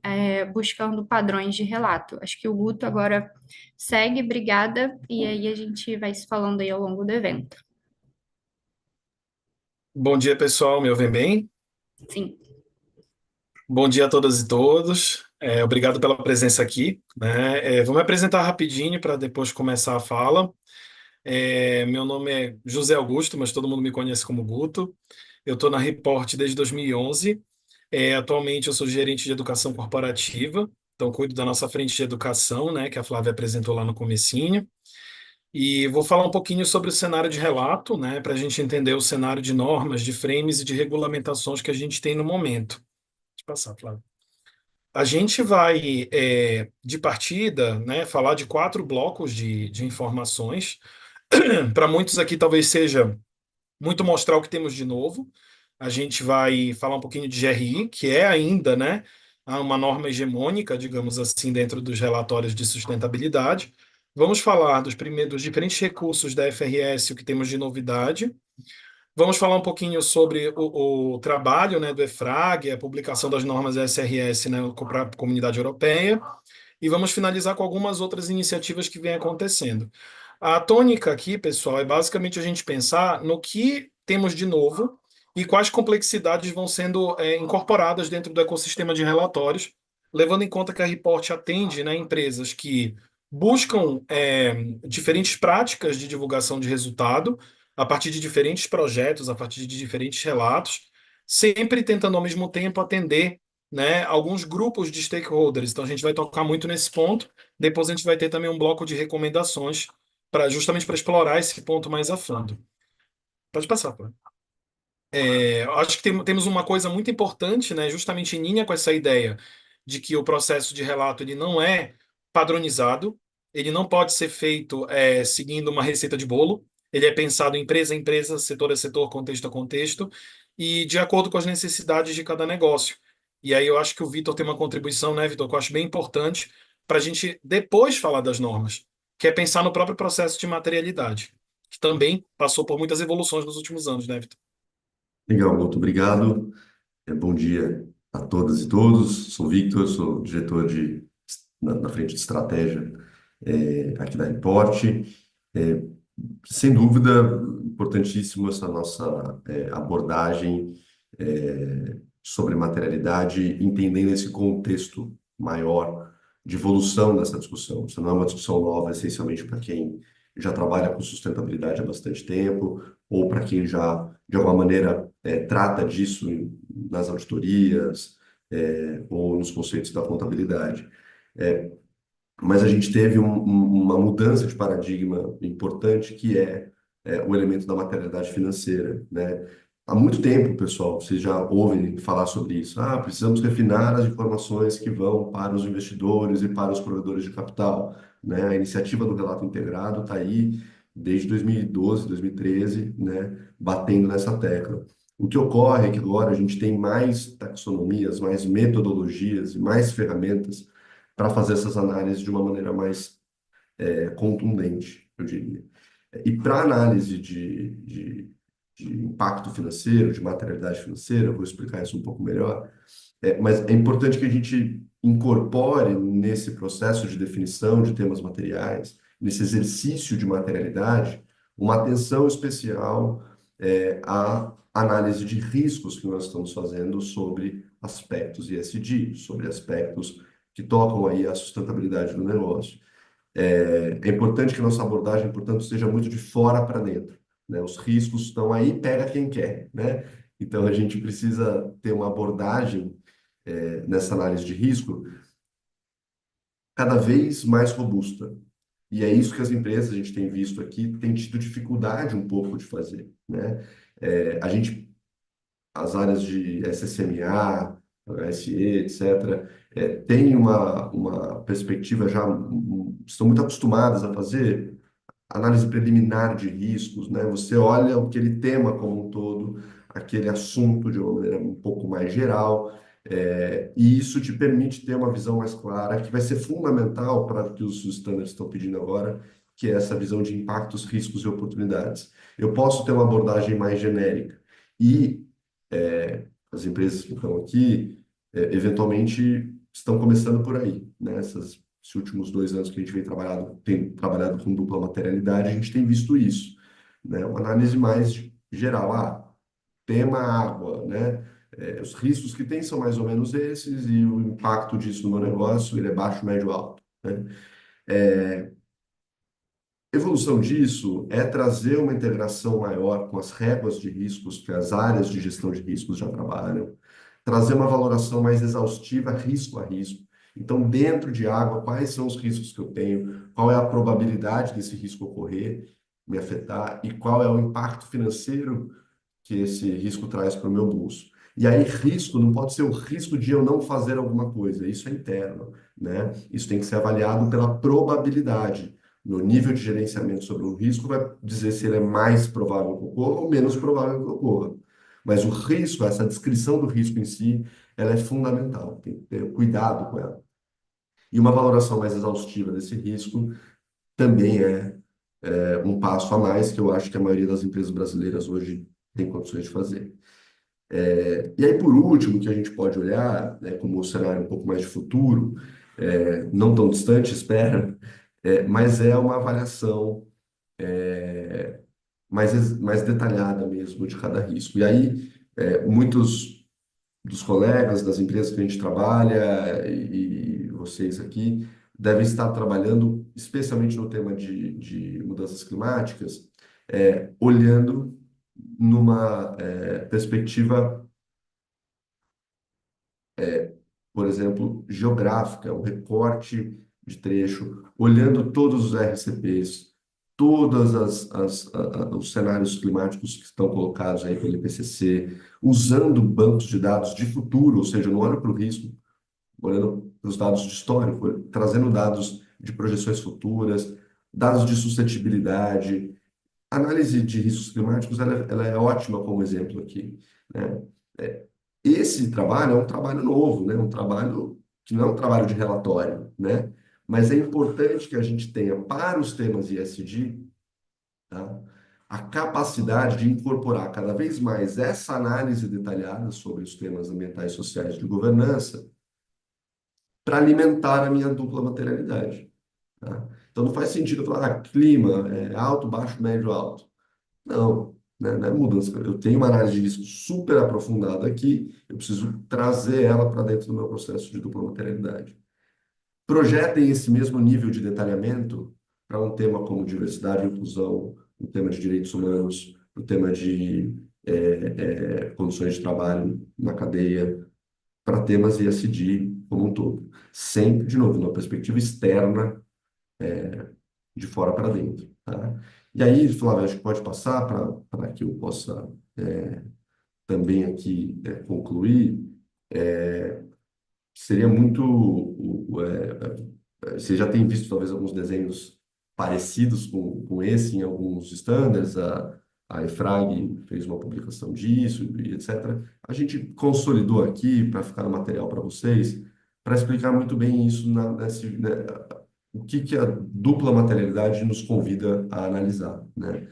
buscando padrões de relato. Acho que o Guto agora segue, obrigada, e aí a gente vai se falando aí ao longo do evento. Bom dia, pessoal. Me ouvem bem? Sim. Bom dia a todas e todos. Obrigado pela presença aqui, né? Vou me apresentar rapidinho para depois começar a fala. Meu nome é José Augusto, mas todo mundo me conhece como Guto. Eu estou na Report desde 2011. Atualmente eu sou gerente de educação corporativa, então cuido da nossa frente de educação, né, que a Flávia apresentou lá no comecinho. E vou falar um pouquinho sobre o cenário de relato, né, para a gente entender o cenário de normas, de frames e de regulamentações que a gente tem no momento. Deixa eu passar, Flávia. A gente vai, de partida, né, falar de 4 blocos de informações. Para muitos aqui talvez seja muito mostrar o que temos de novo. A gente vai falar um pouquinho de GRI, que é ainda, né, uma norma hegemônica, digamos assim, dentro dos relatórios de sustentabilidade. Vamos falar dos diferentes recursos da FRS, o que temos de novidade. Vamos falar um pouquinho sobre o trabalho, né, do EFRAG, a publicação das normas SRS, né, para a Comunidade Europeia, e vamos finalizar com algumas outras iniciativas que vêm acontecendo. A tônica aqui, pessoal, é basicamente a gente pensar no que temos de novo e quais complexidades vão sendo incorporadas dentro do ecossistema de relatórios, levando em conta que a Report atende, né, empresas que buscam diferentes práticas de divulgação de resultado, a partir de diferentes projetos, a partir de diferentes relatos, sempre tentando ao mesmo tempo atender, né, alguns grupos de stakeholders. Então a gente vai tocar muito nesse ponto. Depois a gente vai ter também um bloco de recomendações justamente para explorar esse ponto mais a fundo. Pode passar, pô. Acho que temos uma coisa muito importante, né, justamente em linha com essa ideia de que o processo de relato ele não é padronizado, ele não pode ser feito seguindo uma receita de bolo, ele é pensado empresa a empresa, setor a setor, contexto a contexto, e de acordo com as necessidades de cada negócio. E aí eu acho que o Vitor tem uma contribuição, né, Vitor, que eu acho bem importante, para a gente depois falar das normas, que é pensar no próprio processo de materialidade, que também passou por muitas evoluções nos últimos anos, né, Vitor? Legal, muito obrigado. Bom dia a todas e todos. Sou Victor, sou diretor na frente de estratégia aqui da Report. É, Sem dúvida, importantíssimo essa nossa abordagem sobre materialidade, entendendo esse contexto maior de evolução dessa discussão. Isso não é uma discussão nova, essencialmente para quem já trabalha com sustentabilidade há bastante tempo, ou para quem já, de alguma maneira, trata disso nas auditorias, ou nos conceitos da contabilidade. Mas a gente teve uma mudança de paradigma importante, que é o elemento da materialidade financeira, né? Há muito tempo, pessoal, vocês já ouvem falar sobre isso. Ah, precisamos refinar as informações que vão para os investidores e para os provedores de capital, né? A iniciativa do relato integrado está aí desde 2012, 2013, né? Batendo nessa tecla. O que ocorre é que agora a gente tem mais taxonomias, mais metodologias e mais ferramentas para fazer essas análises de uma maneira mais contundente, eu diria. E para análise de impacto financeiro, de materialidade financeira, eu vou explicar isso um pouco melhor, mas é importante que a gente incorpore nesse processo de definição de temas materiais, nesse exercício de materialidade, uma atenção especial à análise de riscos que nós estamos fazendo sobre aspectos ESG, sobre aspectos que tocam aí a sustentabilidade do negócio. É importante que nossa abordagem, portanto, seja muito de fora para dentro, né? Os riscos estão aí, pega quem quer, né? Então, a gente precisa ter uma abordagem nessa análise de risco cada vez mais robusta. E é isso que as empresas, a gente tem visto aqui, têm tido dificuldade um pouco de fazer, né? As áreas de SSMA, SE, etc., têm uma perspectiva já, estão muito acostumadas a fazer análise preliminar de riscos, né? Você olha aquele tema como um todo, aquele assunto de uma maneira um pouco mais geral, e isso te permite ter uma visão mais clara, que vai ser fundamental para o que os standards estão pedindo agora, que é essa visão de impactos, riscos e oportunidades. Eu posso ter uma abordagem mais genérica e as empresas que estão aqui, eventualmente, estão começando por aí, né? Esses últimos 2 anos que a gente tem trabalhado com dupla materialidade, a gente tem visto isso, né? Uma análise mais geral. Tema água, né? Os riscos que tem são mais ou menos esses e o impacto disso no meu negócio, ele é baixo, médio, alto, né? Evolução disso é trazer uma integração maior com as réguas de riscos que as áreas de gestão de riscos já trabalham, trazer uma valoração mais exaustiva, risco a risco. Então, dentro de água, quais são os riscos que eu tenho, qual é a probabilidade desse risco ocorrer, me afetar, e qual é o impacto financeiro que esse risco traz para o meu bolso. E aí, risco não pode ser o risco de eu não fazer alguma coisa, isso é interno, né? Isso tem que ser avaliado pela probabilidade. Meu nível de gerenciamento sobre o risco vai dizer se ele é mais provável que ocorra ou menos provável que ocorra. Mas o risco, essa descrição do risco em si, ela é fundamental, tem que ter cuidado com ela. E uma valoração mais exaustiva desse risco também é um passo a mais que eu acho que a maioria das empresas brasileiras hoje tem condições de fazer. E aí, por último, que a gente pode olhar, né, como um cenário um pouco mais de futuro, não tão distante, espero, mas é uma avaliação mais detalhada mesmo de cada risco. E aí, muitos dos colegas das empresas que a gente trabalha e vocês aqui devem estar trabalhando, especialmente no tema de mudanças climáticas, olhando numa perspectiva, por exemplo, geográfica, um recorte de trecho, olhando todos os RCPs, todos os cenários climáticos que estão colocados aí pelo IPCC, usando bancos de dados de futuro, ou seja, não olho para o risco, olhando para os dados de histórico, trazendo dados de projeções futuras, dados de suscetibilidade. A análise de riscos climáticos ela é ótima como exemplo aqui, né? Esse trabalho é um trabalho novo, né? Um trabalho que não é um trabalho de relatório, né? Mas é importante que a gente tenha, para os temas ESG, tá, a capacidade de incorporar cada vez mais essa análise detalhada sobre os temas ambientais, sociais de governança para alimentar a minha dupla materialidade. Tá? Então, não faz sentido eu falar, clima, alto, baixo, médio, alto. Não, né? Não é mudança. Eu tenho uma análise de risco super aprofundada aqui, eu preciso trazer ela para dentro do meu processo de dupla materialidade. Projetem esse mesmo nível de detalhamento para um tema como diversidade e inclusão, um tema de direitos humanos, o tema de condições de trabalho na cadeia, para temas ESG como um todo. Sempre, de novo, numa perspectiva externa, de fora para dentro. Tá? E aí, Flávio, acho que pode passar para que eu possa também aqui concluir. Seria muito. Você já tem visto talvez alguns desenhos parecidos com esse em alguns standards. A EFRAG fez uma publicação disso, e etc. A gente consolidou aqui para ficar no material para vocês, para explicar muito bem isso o que a dupla materialidade nos convida a analisar, né?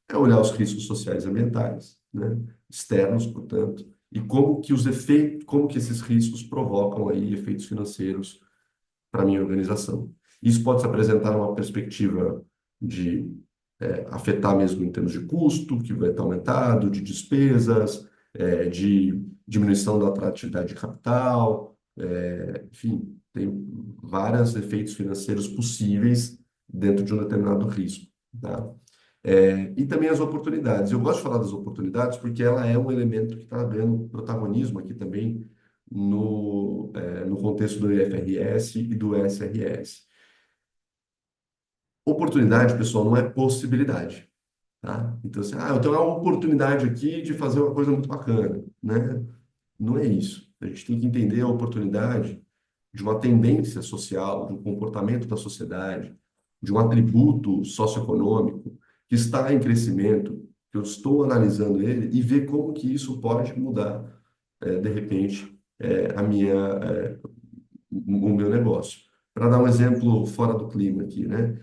É olhar os riscos sociais e ambientais, né? Externos, portanto, e como que os efeitos, como que esses riscos provocam aí efeitos financeiros para a minha organização. Isso pode se apresentar numa perspectiva de afetar mesmo em termos de custo, que vai estar aumentado, de despesas, de diminuição da atratividade de capital, enfim, tem vários efeitos financeiros possíveis dentro de um determinado risco, tá? E também as oportunidades. Eu gosto de falar das oportunidades porque ela é um elemento que está ganhando protagonismo aqui também no contexto do IFRS e do SRS. Oportunidade, pessoal, não é possibilidade, tá? Então, assim, eu tenho uma oportunidade aqui de fazer uma coisa muito bacana, né? Não é isso. A gente tem que entender a oportunidade de uma tendência social, de um comportamento da sociedade, de um atributo socioeconômico que está em crescimento, que eu estou analisando ele e ver como que isso pode mudar, de repente, o meu negócio. Para dar um exemplo fora do clima aqui, né?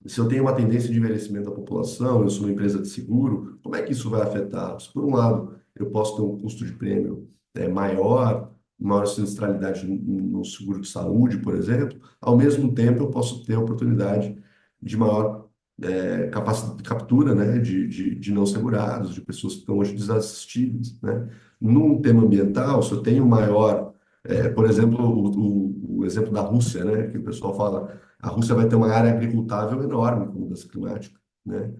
Se eu tenho uma tendência de envelhecimento da população, eu sou uma empresa de seguro, como é que isso vai afetar? Se, por um lado, eu posso ter um custo de prêmio maior sinistralidade no seguro de saúde, por exemplo, ao mesmo tempo eu posso ter a oportunidade de maior capacidade de captura, né, de não segurados, de pessoas que estão hoje desassistidas, né? Num tema ambiental, se eu tenho maior, por exemplo, o exemplo da Rússia, né, que o pessoal fala, a Rússia vai ter uma área agricultável enorme com mudança climática, né?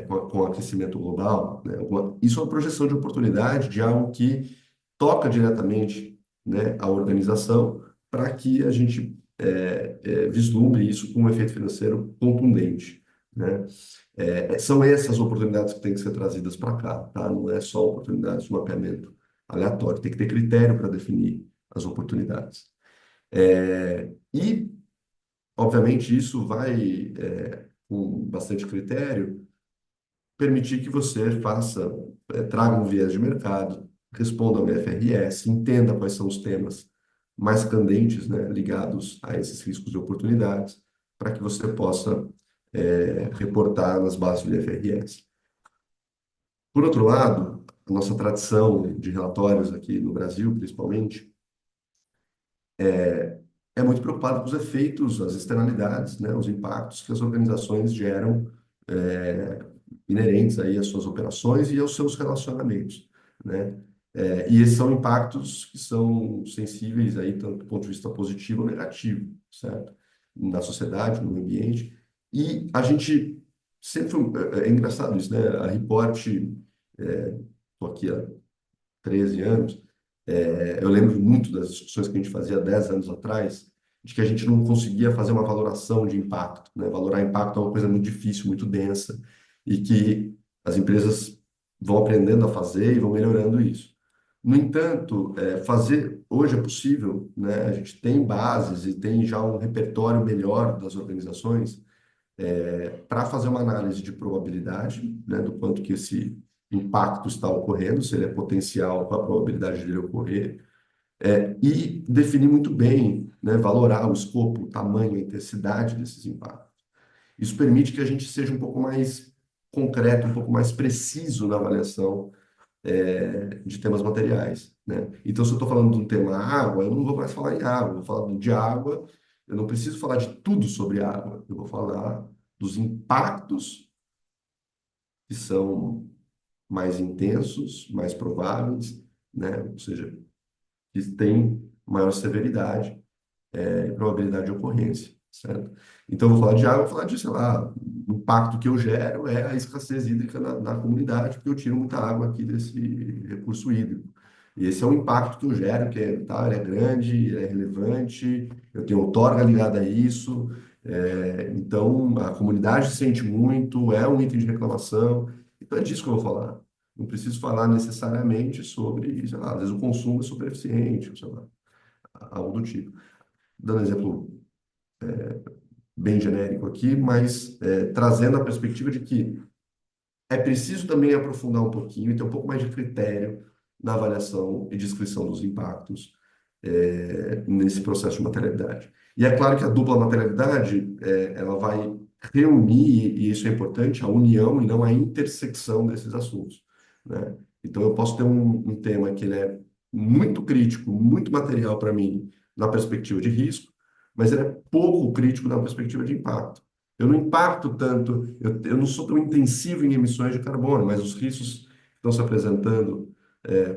Com o aquecimento global, né? Isso é uma projeção de oportunidade de algo que toca diretamente, né, a organização para que a gente vislumbre isso com um efeito financeiro contundente, né? São essas oportunidades que têm que ser trazidas para cá, tá? Não é só oportunidades de mapeamento aleatório, tem que ter critério para definir as oportunidades. E obviamente, isso vai, com bastante critério, permitir que você traga um viés de mercado, responda ao IFRS, entenda quais são os temas mais candentes, né, ligados a esses riscos e oportunidades, para que você possa reportar nas bases do IFRS. Por outro lado, a nossa tradição de relatórios aqui no Brasil, principalmente, é muito preocupado com os efeitos, as externalidades, né, os impactos que as organizações geram inerentes aí às suas operações e aos seus relacionamentos, né? E esses são impactos que são sensíveis aí tanto do ponto de vista positivo ou negativo, certo? Na sociedade, no ambiente. E a gente sempre é engraçado isso, né? A Report, estou aqui há 13 anos. Eu lembro muito das discussões que a gente fazia 10 anos atrás, de que a gente não conseguia fazer uma valoração de impacto, né? Valorar impacto é uma coisa muito difícil, muito densa, e que as empresas vão aprendendo a fazer e vão melhorando isso. No entanto, fazer hoje é possível, né? A gente tem bases e tem já um repertório melhor das organizações para fazer uma análise de probabilidade, né? Do quanto que esse impacto está ocorrendo, se ele é potencial, qual a probabilidade dele ocorrer, e definir muito bem, né, valorar o escopo, o tamanho, a intensidade desses impactos. Isso permite que a gente seja um pouco mais concreto, um pouco mais preciso na avaliação de temas materiais, né? Então, se eu estou falando de um tema água, eu não vou mais falar em água, eu vou falar de água, eu não preciso falar de tudo sobre água, eu vou falar dos impactos que são mais intensos, mais prováveis, né? Ou seja, que têm maior severidade e probabilidade de ocorrência, certo? Então, eu vou falar de água, vou falar de, sei lá, o impacto que eu gero é a escassez hídrica na comunidade, porque eu tiro muita água aqui desse recurso hídrico. E esse é o impacto que eu gero, que é, tá, ele é grande, ele é relevante, eu tenho outorga ligada a isso, então a comunidade sente muito, é um item de reclamação, então é disso que eu vou falar. Não preciso falar necessariamente sobre, sei lá, às vezes o consumo é super eficiente, sei lá, algo do tipo. Dando exemplo bem genérico aqui, mas trazendo a perspectiva de que é preciso também aprofundar um pouquinho e ter um pouco mais de critério na avaliação e descrição dos impactos nesse processo de materialidade. E é claro que a dupla materialidade ela vai reunir, e isso é importante, a união e não a intersecção desses assuntos, né? Então eu posso ter um tema que ele é muito crítico, muito material para mim na perspectiva de risco, mas ele é pouco crítico na perspectiva de impacto. Eu não impacto tanto, eu não sou tão intensivo em emissões de carbono, mas os riscos que estão se apresentando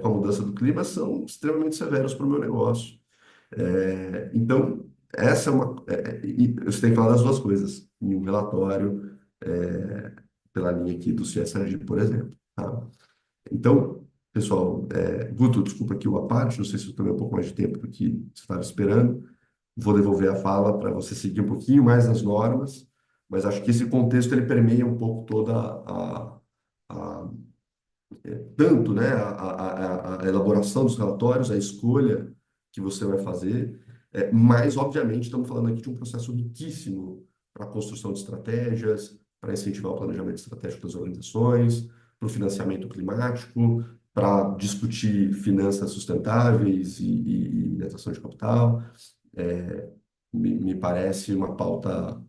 com a mudança do clima são extremamente severos para o meu negócio. Então, essa é uma. E você tem que falar das duas coisas em um relatório, pela linha aqui do CSRG, por exemplo. Tá? Então, pessoal, Guto, desculpa aqui o à parte, não sei se eu tomei um pouco mais de tempo do que você estava esperando. Vou devolver a fala para você seguir um pouquinho mais nas normas, mas acho que esse contexto ele permeia um pouco toda a tanto, né, a elaboração dos relatórios, a escolha que você vai fazer, mas, obviamente, estamos falando aqui de um processo riquíssimo para a construção de estratégias, para incentivar o planejamento estratégico das organizações, para o financiamento climático, para discutir finanças sustentáveis e atração de capital. Me parece uma pauta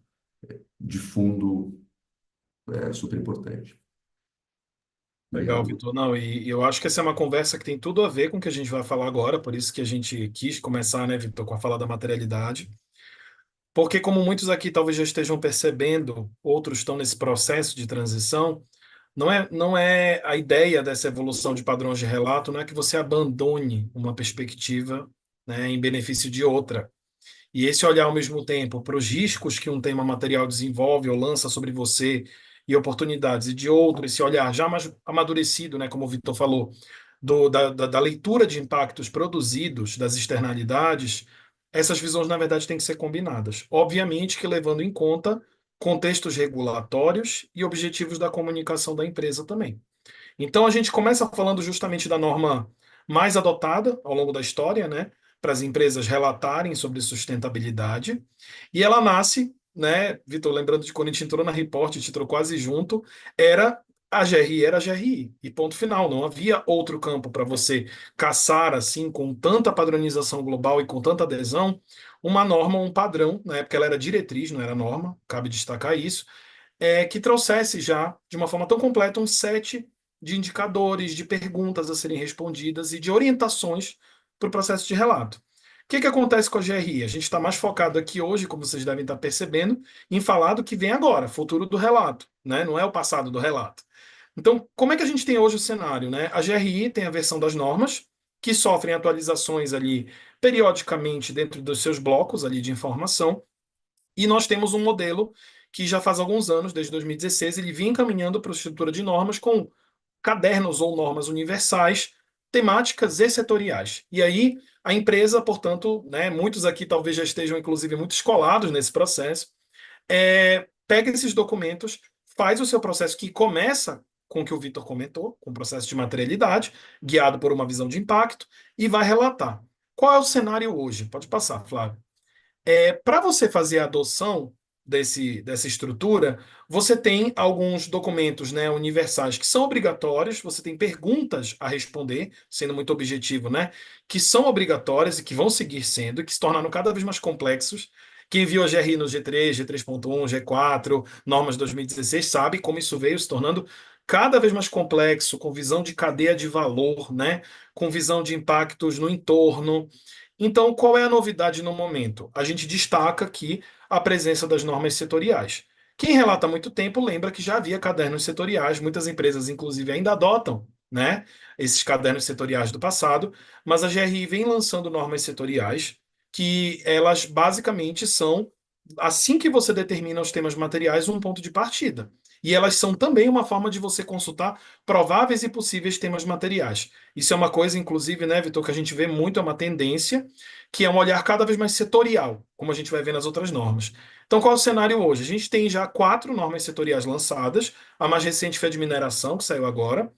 de fundo super importante. Legal, Obrigado. Vitor. Não, e eu acho que essa é uma conversa que tem tudo a ver com o que a gente vai falar agora, por isso que a gente quis começar, né, Vitor, com a fala da materialidade. Porque, como muitos aqui talvez já estejam percebendo, outros estão nesse processo de transição, não é a ideia dessa evolução de padrões de relato, não é que você abandone uma perspectiva, né, em benefício de outra. E esse olhar ao mesmo tempo para os riscos que um tema material desenvolve ou lança sobre você e oportunidades, e de outro, esse olhar já mais amadurecido, né, como o Vitor falou, da leitura de impactos produzidos, das externalidades, essas visões, na verdade, têm que ser combinadas. Obviamente que levando em conta contextos regulatórios e objetivos da comunicação da empresa também. Então, a gente começa falando justamente da norma mais adotada ao longo da história, né, para as empresas relatarem sobre sustentabilidade, e ela nasce, né, Vitor, lembrando de quando a gente entrou na Report, a gente entrou quase junto, era a GRI, era a GRI, e ponto final, não havia outro campo para você caçar, assim, com tanta padronização global e com tanta adesão, uma norma, um padrão, na época ela era diretriz, não era norma, cabe destacar isso, que trouxesse já, de uma forma tão completa, um set de indicadores, de perguntas a serem respondidas e de orientações para o processo de relato. O que acontece com a GRI? A gente está mais focado aqui hoje, como vocês devem estar percebendo, em falar do que vem agora, futuro do relato, né? Não é o passado do relato. Então, como é que a gente tem hoje o cenário, né? A GRI tem a versão das normas, que sofrem atualizações ali periodicamente dentro dos seus blocos ali de informação, e nós temos um modelo que já faz alguns anos, desde 2016, ele vinha encaminhando para a estrutura de normas com cadernos ou normas universais, temáticas e setoriais. E aí, a empresa, portanto, né, muitos aqui talvez já estejam, inclusive, muito escolados nesse processo, pega esses documentos, faz o seu processo que começa com o que o Vitor comentou, com o processo de materialidade, guiado por uma visão de impacto, e vai relatar. Qual é o cenário hoje? Pode passar, Flávio. Para você fazer a adoção dessa estrutura, você tem alguns documentos, né, universais que são obrigatórios, você tem perguntas a responder, sendo muito objetivo, né, que são obrigatórias e que vão seguir sendo, que se tornaram cada vez mais complexos. Quem viu a GRI no G3, G3.1, G4, normas 2016, sabe como isso veio se tornando cada vez mais complexo, com visão de cadeia de valor, né, com visão de impactos no entorno. Então, qual é a novidade no momento? A gente destaca aqui a presença das normas setoriais. Quem relata há muito tempo lembra que já havia cadernos setoriais, muitas empresas, inclusive, ainda adotam, né, esses cadernos setoriais do passado, mas a GRI vem lançando normas setoriais que elas basicamente são, assim que você determina os temas materiais, um ponto de partida. E elas são também uma forma de você consultar prováveis e possíveis temas materiais. Isso é uma coisa, inclusive, né, Vitor, que a gente vê muito, é uma tendência, que é um olhar cada vez mais setorial, como a gente vai ver nas outras normas. Então, qual é o cenário hoje? A gente tem já 4 normas setoriais lançadas, a mais recente foi a de mineração, que saiu agora,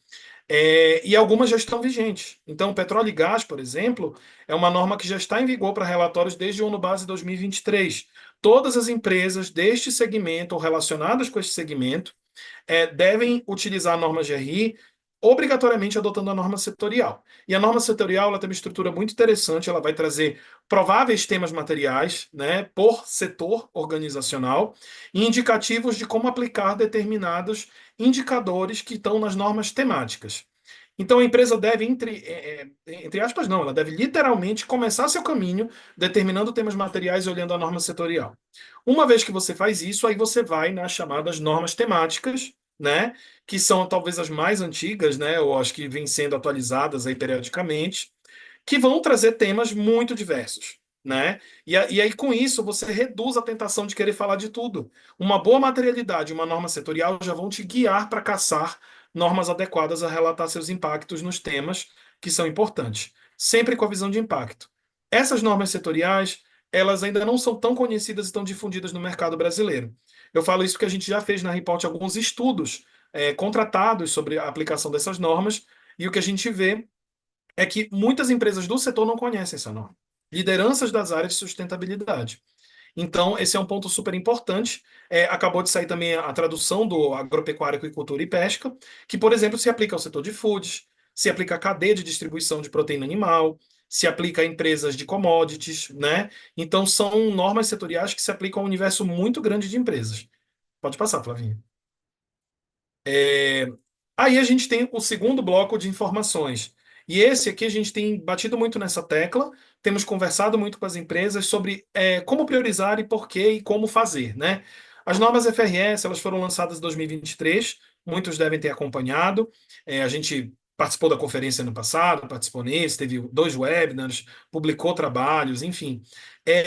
e algumas já estão vigentes. Então, petróleo e gás, por exemplo, é uma norma que já está em vigor para relatórios desde o ano base 2023. Todas as empresas deste segmento ou relacionadas com este segmento devem utilizar a norma GRI obrigatoriamente adotando a norma setorial. E a norma setorial ela tem uma estrutura muito interessante, ela vai trazer prováveis temas materiais, né, por setor organizacional e indicativos de como aplicar determinados indicadores que estão nas normas temáticas. Então a empresa deve, entre aspas, não, ela deve literalmente começar seu caminho determinando temas materiais e olhando a norma setorial. Uma vez que você faz isso, aí você vai nas chamadas normas temáticas, né, que são talvez as mais antigas, né, ou as que vêm sendo atualizadas aí periodicamente, que vão trazer temas muito diversos, né? E aí, com isso, você reduz a tentação de querer falar de tudo. Uma boa materialidade, uma norma setorial já vão te guiar para caçar normas adequadas a relatar seus impactos nos temas que são importantes, sempre com a visão de impacto. Essas normas setoriais, elas ainda não são tão conhecidas e tão difundidas no mercado brasileiro. Eu falo isso porque a gente já fez na Report alguns estudos contratados sobre a aplicação dessas normas, e o que a gente vê é que muitas empresas do setor não conhecem essa norma. Lideranças das áreas de sustentabilidade. Então, esse é um ponto super importante. Acabou de sair também a tradução do Agropecuária, Aquicultura e Pesca, que, por exemplo, se aplica ao setor de foods, se aplica à cadeia de distribuição de proteína animal, se aplica a empresas de commodities, né? Então, são normas setoriais que se aplicam a um universo muito grande de empresas. Pode passar, Flavinha. Aí a gente tem o segundo bloco de informações. E esse aqui a gente tem batido muito nessa tecla, temos conversado muito com as empresas sobre como priorizar e por quê e como fazer, né? As normas FRS, elas foram lançadas em 2023, muitos devem ter acompanhado. A gente participou da conferência ano passado, participou nesse, teve 2 webinars, publicou trabalhos, enfim.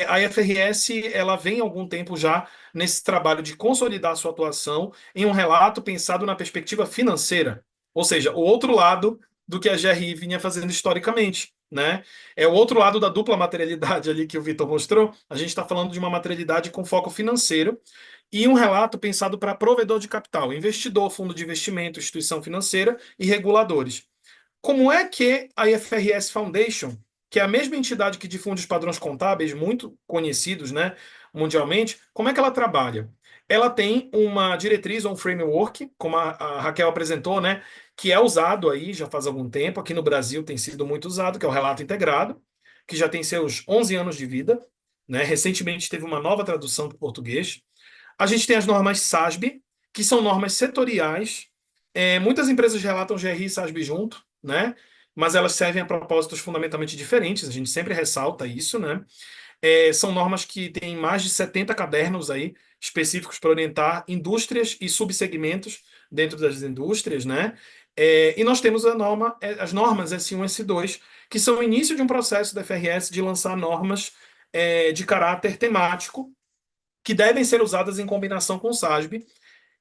A FRS, ela vem há algum tempo já nesse trabalho de consolidar sua atuação em um relato pensado na perspectiva financeira, ou seja, o outro lado do que a GRI vinha fazendo historicamente, né? É o outro lado da dupla materialidade ali que o Vitor mostrou. A gente está falando de uma materialidade com foco financeiro e um relato pensado para provedor de capital, investidor, fundo de investimento, instituição financeira e reguladores. Como é que a IFRS Foundation, que é a mesma entidade que difunde os padrões contábeis muito conhecidos, né, mundialmente, como é que ela trabalha? Ela tem uma diretriz ou um framework, como a Raquel apresentou, né, que é usado aí já faz algum tempo, aqui no Brasil tem sido muito usado, que é o relato integrado, que já tem seus 11 anos de vida, né? Recentemente teve uma nova tradução para o português. A gente tem as normas SASB, que são normas setoriais. Muitas empresas relatam GRI e SASB junto, né? Mas elas servem a propósitos fundamentalmente diferentes, a gente sempre ressalta isso, né? São normas que têm mais de 70 cadernos aí, específicos para orientar indústrias e subsegmentos dentro das indústrias, né? E nós temos as normas S1 e S2, que são o início de um processo da FRS de lançar normas de caráter temático, que devem ser usadas em combinação com o SASB,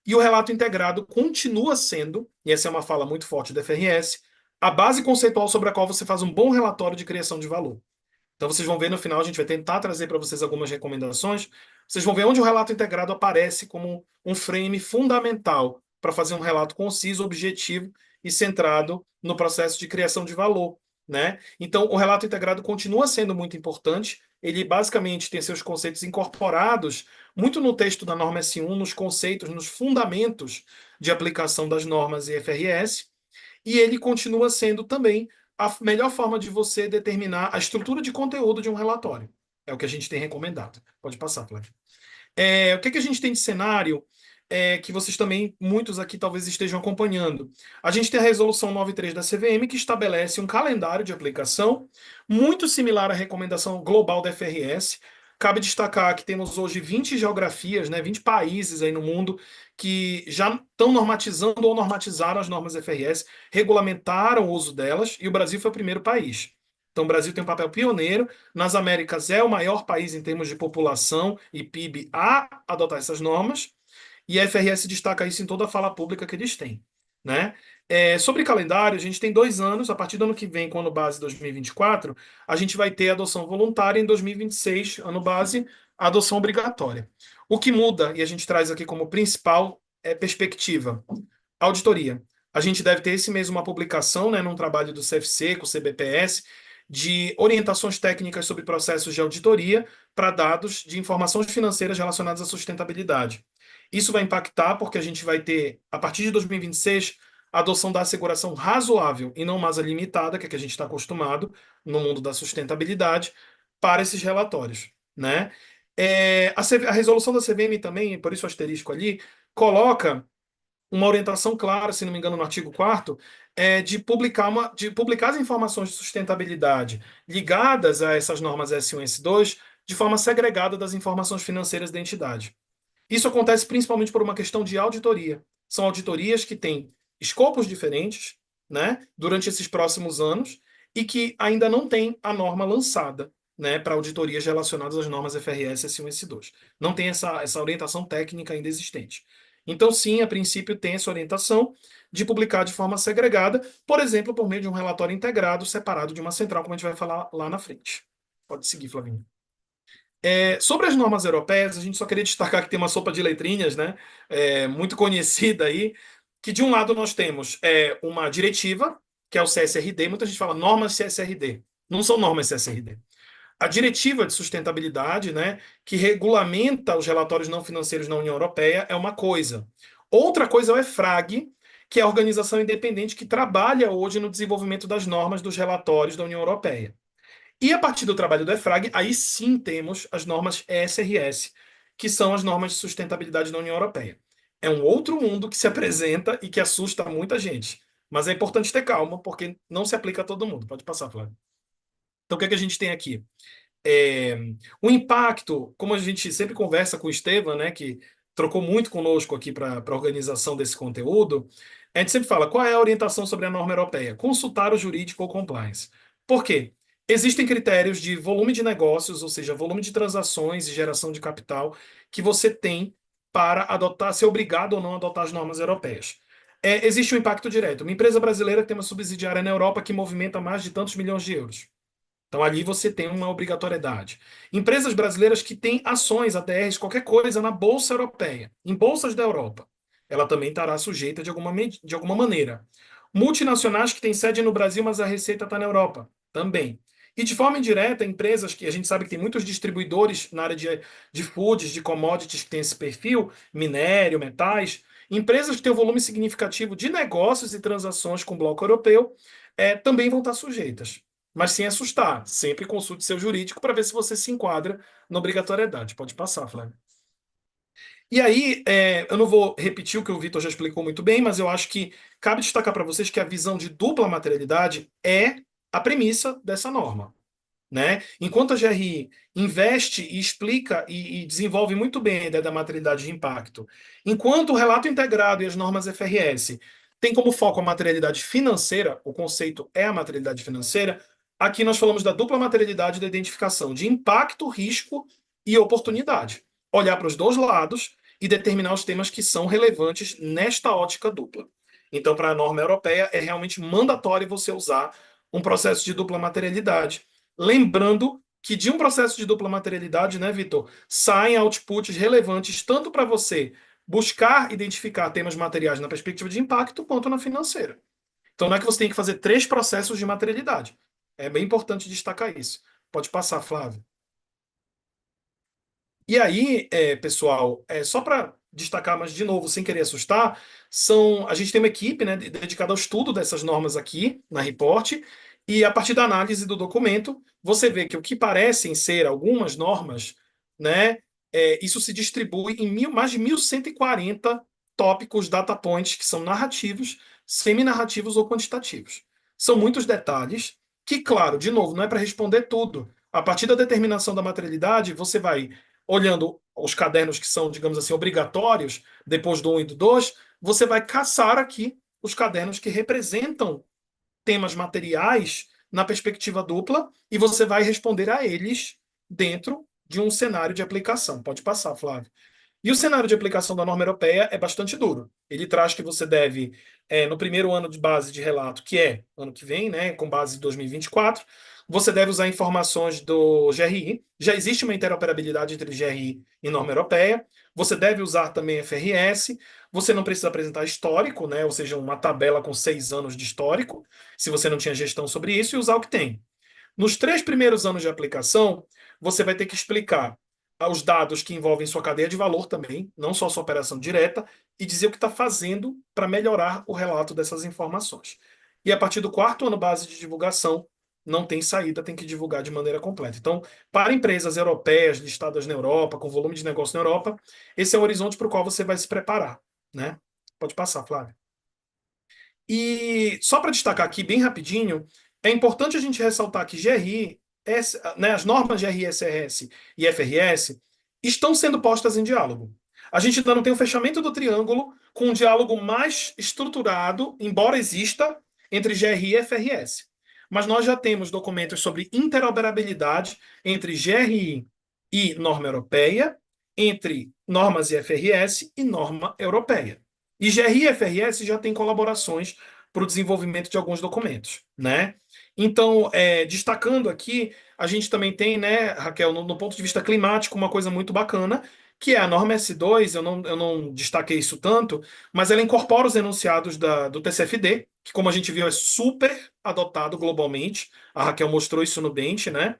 e o relato integrado continua sendo, e essa é uma fala muito forte da FRS, a base conceitual sobre a qual você faz um bom relatório de criação de valor. Então vocês vão ver no final, a gente vai tentar trazer para vocês algumas recomendações. Vocês vão ver onde o relato integrado aparece como um frame fundamental para fazer um relato conciso, objetivo e centrado no processo de criação de valor. né? Então, o relato integrado continua sendo muito importante. Ele basicamente tem seus conceitos incorporados muito no texto da norma S1, nos conceitos, nos fundamentos de aplicação das normas IFRS, e ele continua sendo também a melhor forma de você determinar a estrutura de conteúdo de um relatório. É o que a gente tem recomendado. Pode passar, Flávio. O que a gente tem de cenário que vocês também, muitos aqui talvez estejam acompanhando? A gente tem a resolução 93 da CVM, que estabelece um calendário de aplicação muito similar à recomendação global da FRS. Cabe destacar que temos hoje 20 geografias, né, 20 países aí no mundo que já estão normatizando ou normatizaram as normas FRS, regulamentaram o uso delas, e o Brasil foi o primeiro país. Então, o Brasil tem um papel pioneiro. Nas Américas é o maior país em termos de população e PIB a adotar essas normas, e a FRS destaca isso em toda a fala pública que eles têm, né? Sobre calendário, a gente tem 2 anos, a partir do ano que vem, com o ano base 2024, a gente vai ter a adoção voluntária, em 2026, ano base, a adoção obrigatória. O que muda, e a gente traz aqui como principal perspectiva, auditoria. A gente deve ter esse mês uma publicação, né, num trabalho do CFC, com o CBPS, de orientações técnicas sobre processos de auditoria para dados de informações financeiras relacionadas à sustentabilidade. Isso vai impactar porque a gente vai ter, a partir de 2026, a adoção da asseguração razoável e não mais a limitada, que é que a gente está acostumado no mundo da sustentabilidade, para esses relatórios, né? A resolução da CVM também, por isso o asterisco ali, coloca uma orientação clara, se não me engano, no artigo 4º, de publicar as informações de sustentabilidade ligadas a essas normas S1 e S2 de forma segregada das informações financeiras da entidade. Isso acontece principalmente por uma questão de auditoria. São auditorias que têm escopos diferentes, né, durante esses próximos anos, e que ainda não têm a norma lançada, né, para auditorias relacionadas às normas FRS S1 e S2. Não tem essa orientação técnica ainda existente. Então, sim, a princípio tem essa orientação de publicar de forma segregada, por exemplo, por meio de um relatório integrado, separado de uma central, como a gente vai falar lá na frente. Pode seguir, Flavinho. Sobre as normas europeias, a gente só queria destacar que tem uma sopa de letrinhas, né, muito conhecida aí, que de um lado nós temos uma diretiva, que é o CSRD, muita gente fala normas CSRD, não são normas CSRD. A diretiva de sustentabilidade, né, que regulamenta os relatórios não financeiros na União Europeia, é uma coisa. Outra coisa é o EFRAG, que é a organização independente que trabalha hoje no desenvolvimento das normas dos relatórios da União Europeia. E a partir do trabalho do EFRAG, aí sim temos as normas ESRS, que são as normas de sustentabilidade da União Europeia. É um outro mundo que se apresenta e que assusta muita gente. Mas é importante ter calma, porque não se aplica a todo mundo. Pode passar, Flávio. Então, o que é que a gente tem aqui? O impacto, como a gente sempre conversa com o Estevam, né, que trocou muito conosco aqui para a organização desse conteúdo, a gente sempre fala, qual é a orientação sobre a norma europeia? Consultar o jurídico ou compliance. Por quê? Existem critérios de volume de negócios, ou seja, volume de transações e geração de capital, que você tem para adotar, ser obrigado ou não a adotar as normas europeias. Existe um impacto direto. Uma empresa brasileira que tem uma subsidiária na Europa que movimenta mais de tantos milhões de euros. Então, ali você tem uma obrigatoriedade. Empresas brasileiras que têm ações, ADRs, qualquer coisa na Bolsa Europeia, em bolsas da Europa, ela também estará sujeita de alguma maneira. Multinacionais que têm sede no Brasil, mas a receita está na Europa, também. E de forma indireta, empresas que a gente sabe que tem muitos distribuidores na área de foods, de commodities que tem esse perfil, minério, metais, empresas que têm um volume significativo de negócios e transações com o bloco europeu, também vão estar sujeitas. Mas sem assustar, sempre consulte seu jurídico para ver se você se enquadra na obrigatoriedade. Pode passar, Flávio. E aí, eu não vou repetir o que o Vitor já explicou muito bem, mas eu acho que cabe destacar para vocês que a visão de dupla materialidade é a premissa dessa norma, né? Enquanto a GRI investe e explica e desenvolve muito bem a ideia da materialidade de impacto, enquanto o relato integrado e as normas FRS têm como foco a materialidade financeira, o conceito é a materialidade financeira, aqui nós falamos da dupla materialidade da identificação de impacto, risco e oportunidade. Olhar para os dois lados e determinar os temas que são relevantes nesta ótica dupla. Então, para a norma europeia, é realmente mandatório você usar um processo de dupla materialidade. Lembrando que de um processo de dupla materialidade, né, Vitor, saem outputs relevantes tanto para você buscar identificar temas materiais na perspectiva de impacto, quanto na financeira. Então, não é que você tem que fazer 3 processos de materialidade. É bem importante destacar isso. Pode passar, Flávio. E aí, pessoal, só para destacar, mas de novo, sem querer assustar, a gente tem uma equipe, né, dedicada ao estudo dessas normas aqui na Report, e a partir da análise do documento, você vê que o que parecem ser algumas normas, né, isso se distribui em mais de 1.140 tópicos, data points, que são narrativos, seminarrativos ou quantitativos. São muitos detalhes que, claro, de novo, não é para responder tudo. A partir da determinação da materialidade, você vai olhando os cadernos que são, digamos assim, obrigatórios, depois do 1 e do 2, você vai caçar aqui os cadernos que representam temas materiais na perspectiva dupla e você vai responder a eles dentro de um cenário de aplicação. Pode passar, Flávio. E o cenário de aplicação da norma europeia é bastante duro. Ele traz que você deve, no primeiro ano de base de relato, que é ano que vem, né, com base em 2024, você deve usar informações do GRI. Já existe uma interoperabilidade entre GRI e norma europeia. Você deve usar também FRS. Você não precisa apresentar histórico, né, ou seja, uma tabela com 6 anos de histórico, se você não tinha gestão sobre isso, e usar o que tem. Nos 3 primeiros anos de aplicação, você vai ter que explicar os dados que envolvem sua cadeia de valor também, não só sua operação direta, e dizer o que está fazendo para melhorar o relato dessas informações. E a partir do 4º ano base de divulgação, não tem saída, tem que divulgar de maneira completa. Então, para empresas europeias, listadas na Europa, com volume de negócio na Europa, esse é o horizonte para o qual você vai se preparar, né? Pode passar, Flávio. E só para destacar aqui bem rapidinho, é importante a gente ressaltar que GRI, né, as normas GRI, SRS e FRS estão sendo postas em diálogo. A gente ainda não tem o fechamento do triângulo com um diálogo mais estruturado, embora exista, entre GRI e FRS. Mas nós já temos documentos sobre interoperabilidade entre GRI e norma europeia, entre normas IFRS e norma europeia. E GRI e FRS já tem colaborações para o desenvolvimento de alguns documentos, né? Então, destacando aqui, a gente também tem, né, Raquel, no ponto de vista climático, uma coisa muito bacana, que é a norma S2, eu não destaquei isso tanto, mas ela incorpora os enunciados do TCFD, que, como a gente viu, é super adotado globalmente. A Raquel mostrou isso no Bench, né?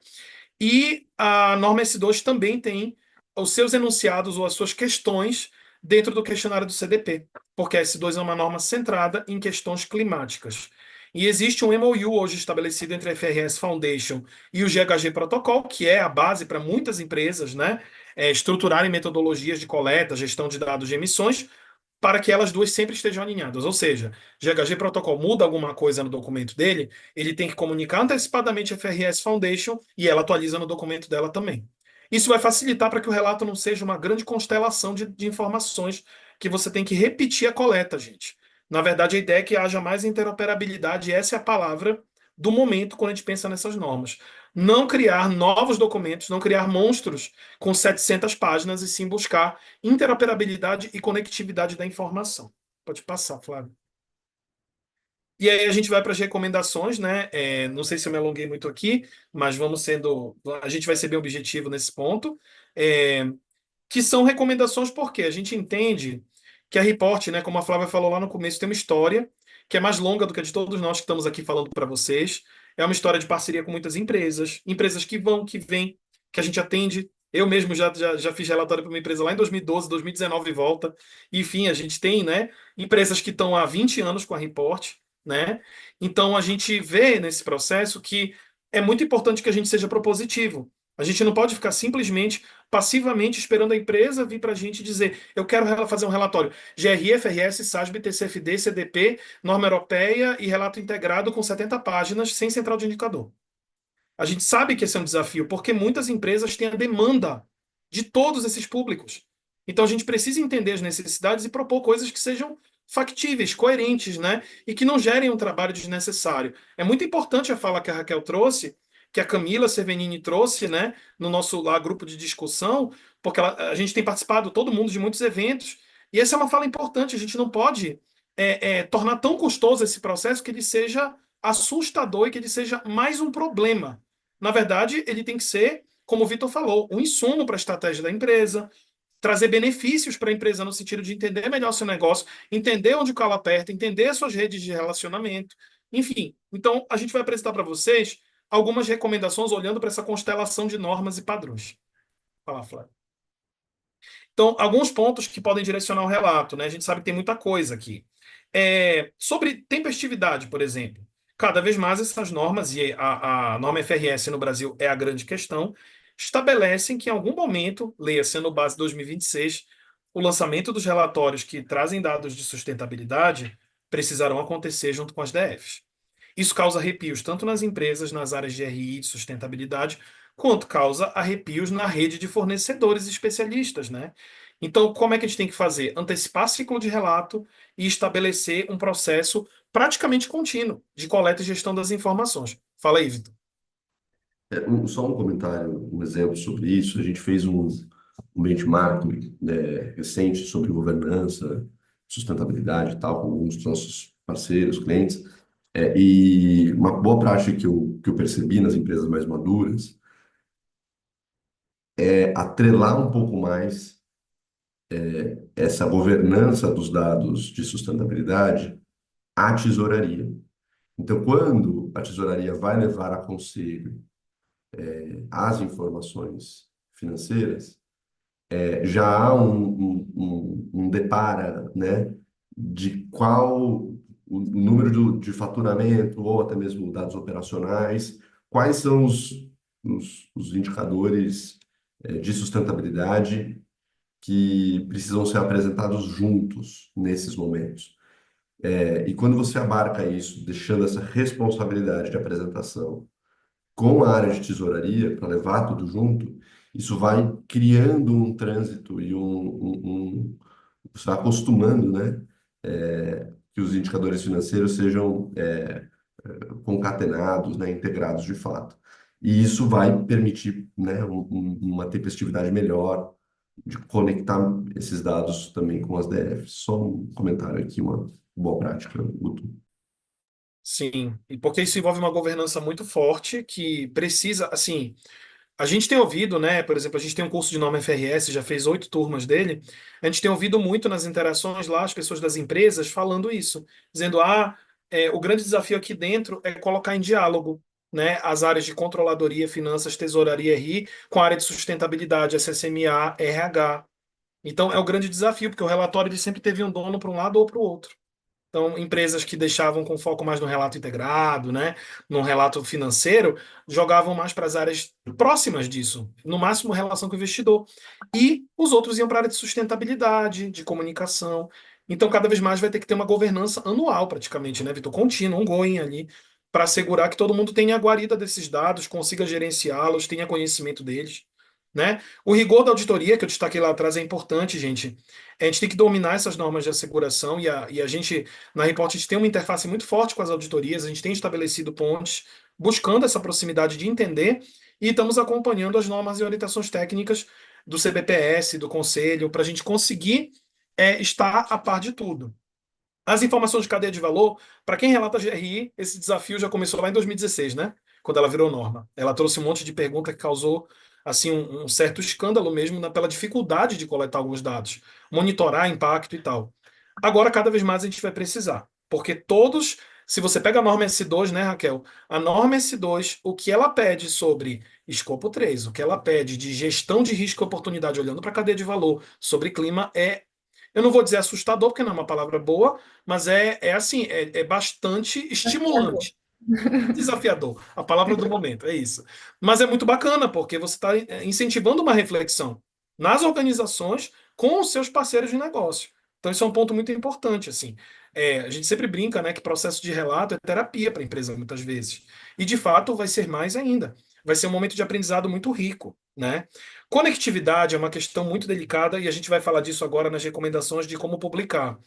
E a norma S2 também tem os seus enunciados ou as suas questões dentro do questionário do CDP, porque a S2 é uma norma centrada em questões climáticas. E existe um MOU hoje estabelecido entre a FRS Foundation e o GHG Protocol, que é a base para muitas empresas, né, estruturarem metodologias de coleta, gestão de dados de emissões, para que elas duas sempre estejam alinhadas. Ou seja, GHG Protocol muda alguma coisa no documento dele, ele tem que comunicar antecipadamente a FRS Foundation e ela atualiza no documento dela também. Isso vai facilitar para que o relato não seja uma grande constelação de informações que você tem que repetir a coleta, gente. Na verdade, a ideia é que haja mais interoperabilidade, e essa é a palavra do momento quando a gente pensa nessas normas. Não criar novos documentos, não criar monstros com 700 páginas, e sim buscar interoperabilidade e conectividade da informação. Pode passar, Flávio. E aí a gente vai para as recomendações, né? Não sei se eu me alonguei muito aqui, mas a gente vai ser bem objetivo nesse ponto. Que são recomendações porque a gente entende que a Report, né, como a Flávia falou lá no começo, tem uma história que é mais longa do que a de todos nós que estamos aqui falando para vocês. É uma história de parceria com muitas empresas, empresas que vão, que vêm, que a gente atende. Eu mesmo já fiz relatório para uma empresa lá em 2012, 2019 e volta. Enfim, a gente tem, né, empresas que estão há 20 anos com a Report, né? Então a gente vê nesse processo que é muito importante que a gente seja propositivo. A gente não pode ficar simplesmente passivamente esperando a empresa vir para a gente dizer: eu quero fazer um relatório GRI, FRS, SASB, TCFD, CDP, norma europeia e relato integrado com 70 páginas sem central de indicador. A gente sabe que esse é um desafio porque muitas empresas têm a demanda de todos esses públicos. Então a gente precisa entender as necessidades e propor coisas que sejam factíveis, coerentes, né? E que não gerem um trabalho desnecessário. É muito importante a fala que a Raquel trouxe, que a Camila Cervenini trouxe, né, no nosso lá, grupo de discussão, porque a gente tem participado, todo mundo, de muitos eventos, e essa é uma fala importante. A gente não pode tornar tão custoso esse processo que ele seja assustador e que ele seja mais um problema. Na verdade, ele tem que ser, como o Vitor falou, um insumo para a estratégia da empresa, trazer benefícios para a empresa no sentido de entender melhor seu negócio, entender onde o calo aperta, entender as suas redes de relacionamento, enfim. Então, a gente vai apresentar para vocês algumas recomendações olhando para essa constelação de normas e padrões. Fala, Flávio. Então, alguns pontos que podem direcionar o relato, né? A gente sabe que tem muita coisa aqui. Sobre tempestividade, por exemplo. Cada vez mais essas normas, e a norma FRS no Brasil é a grande questão, estabelecem que em algum momento, leia-se no base 2026, o lançamento dos relatórios que trazem dados de sustentabilidade precisarão acontecer junto com as DFs. Isso causa arrepios tanto nas empresas, nas áreas de RI e de sustentabilidade, quanto causa arrepios na rede de fornecedores especialistas, né? Então, como é que a gente tem que fazer? Antecipar ciclo de relato e estabelecer um processo praticamente contínuo de coleta e gestão das informações. Fala aí, Vitor. Só um comentário, um exemplo sobre isso. A gente fez um benchmark, recente sobre governança, sustentabilidade e tal, com alguns dos nossos parceiros, clientes. E uma boa prática que eu percebi nas empresas mais maduras é atrelar um pouco mais essa governança dos dados de sustentabilidade à tesouraria. Então, quando a tesouraria vai levar a conselho as informações financeiras, já há um depara, né, de qual o número de faturamento ou até mesmo dados operacionais, quais são os indicadores de sustentabilidade que precisam ser apresentados juntos nesses momentos. E quando você abarca isso, deixando essa responsabilidade de apresentação com a área de tesouraria, para levar tudo junto, isso vai criando um trânsito e você vai acostumando, né, que os indicadores financeiros sejam concatenados, né, integrados de fato. E isso vai permitir, né, uma tempestividade melhor de conectar esses dados também com as DFs. Só um comentário aqui, uma boa prática, Guto. Sim, e porque isso envolve uma governança muito forte que precisa, assim, a gente tem ouvido, né? Por exemplo, a gente tem um curso de norma FRS, já fez 8 turmas dele. A gente tem ouvido muito nas interações lá as pessoas das empresas falando isso, dizendo: o grande desafio aqui dentro é colocar em diálogo, né, as áreas de controladoria, finanças, tesouraria RI, com a área de sustentabilidade, SSMA, RH. Então, é o grande desafio, porque o relatório ele sempre teve um dono para um lado ou para o outro. Então, empresas que deixavam com foco mais no relato integrado, né, no relato financeiro, jogavam mais para as áreas próximas disso, no máximo relação com o investidor. E os outros iam para a área de sustentabilidade, de comunicação. Então, cada vez mais vai ter que ter uma governança anual, praticamente, né, Vitor? Contínua, ongoing ali, para assegurar que todo mundo tenha a guarida desses dados, consiga gerenciá-los, tenha conhecimento deles. Né? O rigor da auditoria, que eu destaquei lá atrás, é importante, gente. A gente tem que dominar essas normas de asseguração e a gente, na Report, a gente tem uma interface muito forte com as auditorias, a gente tem estabelecido pontes, buscando essa proximidade de entender e estamos acompanhando as normas e orientações técnicas do CBPS, do Conselho, para a gente conseguir estar a par de tudo. As informações de cadeia de valor, para quem relata GRI, esse desafio já começou lá em 2016, né? Quando ela virou norma. Ela trouxe um monte de pergunta que causou assim um certo escândalo mesmo pela dificuldade de coletar alguns dados, monitorar impacto e tal. Agora, cada vez mais a gente vai precisar, porque todos, se você pega a norma S2, né, Raquel? A norma S2, o que ela pede sobre escopo 3, o que ela pede de gestão de risco e oportunidade olhando para a cadeia de valor sobre clima eu não vou dizer assustador, porque não é uma palavra boa, mas assim, é bastante estimulante. Desafiador, a palavra do momento, é isso. Mas é muito bacana, porque você está incentivando uma reflexão nas organizações com os seus parceiros de negócio. Então, isso é um ponto muito importante, assim. A gente sempre brinca, né, que processo de relato é terapia para a empresa, muitas vezes. E, de fato, vai ser mais ainda. Vai ser um momento de aprendizado muito rico, né? Conectividade é uma questão muito delicada e a gente vai falar disso agora nas recomendações de como publicar.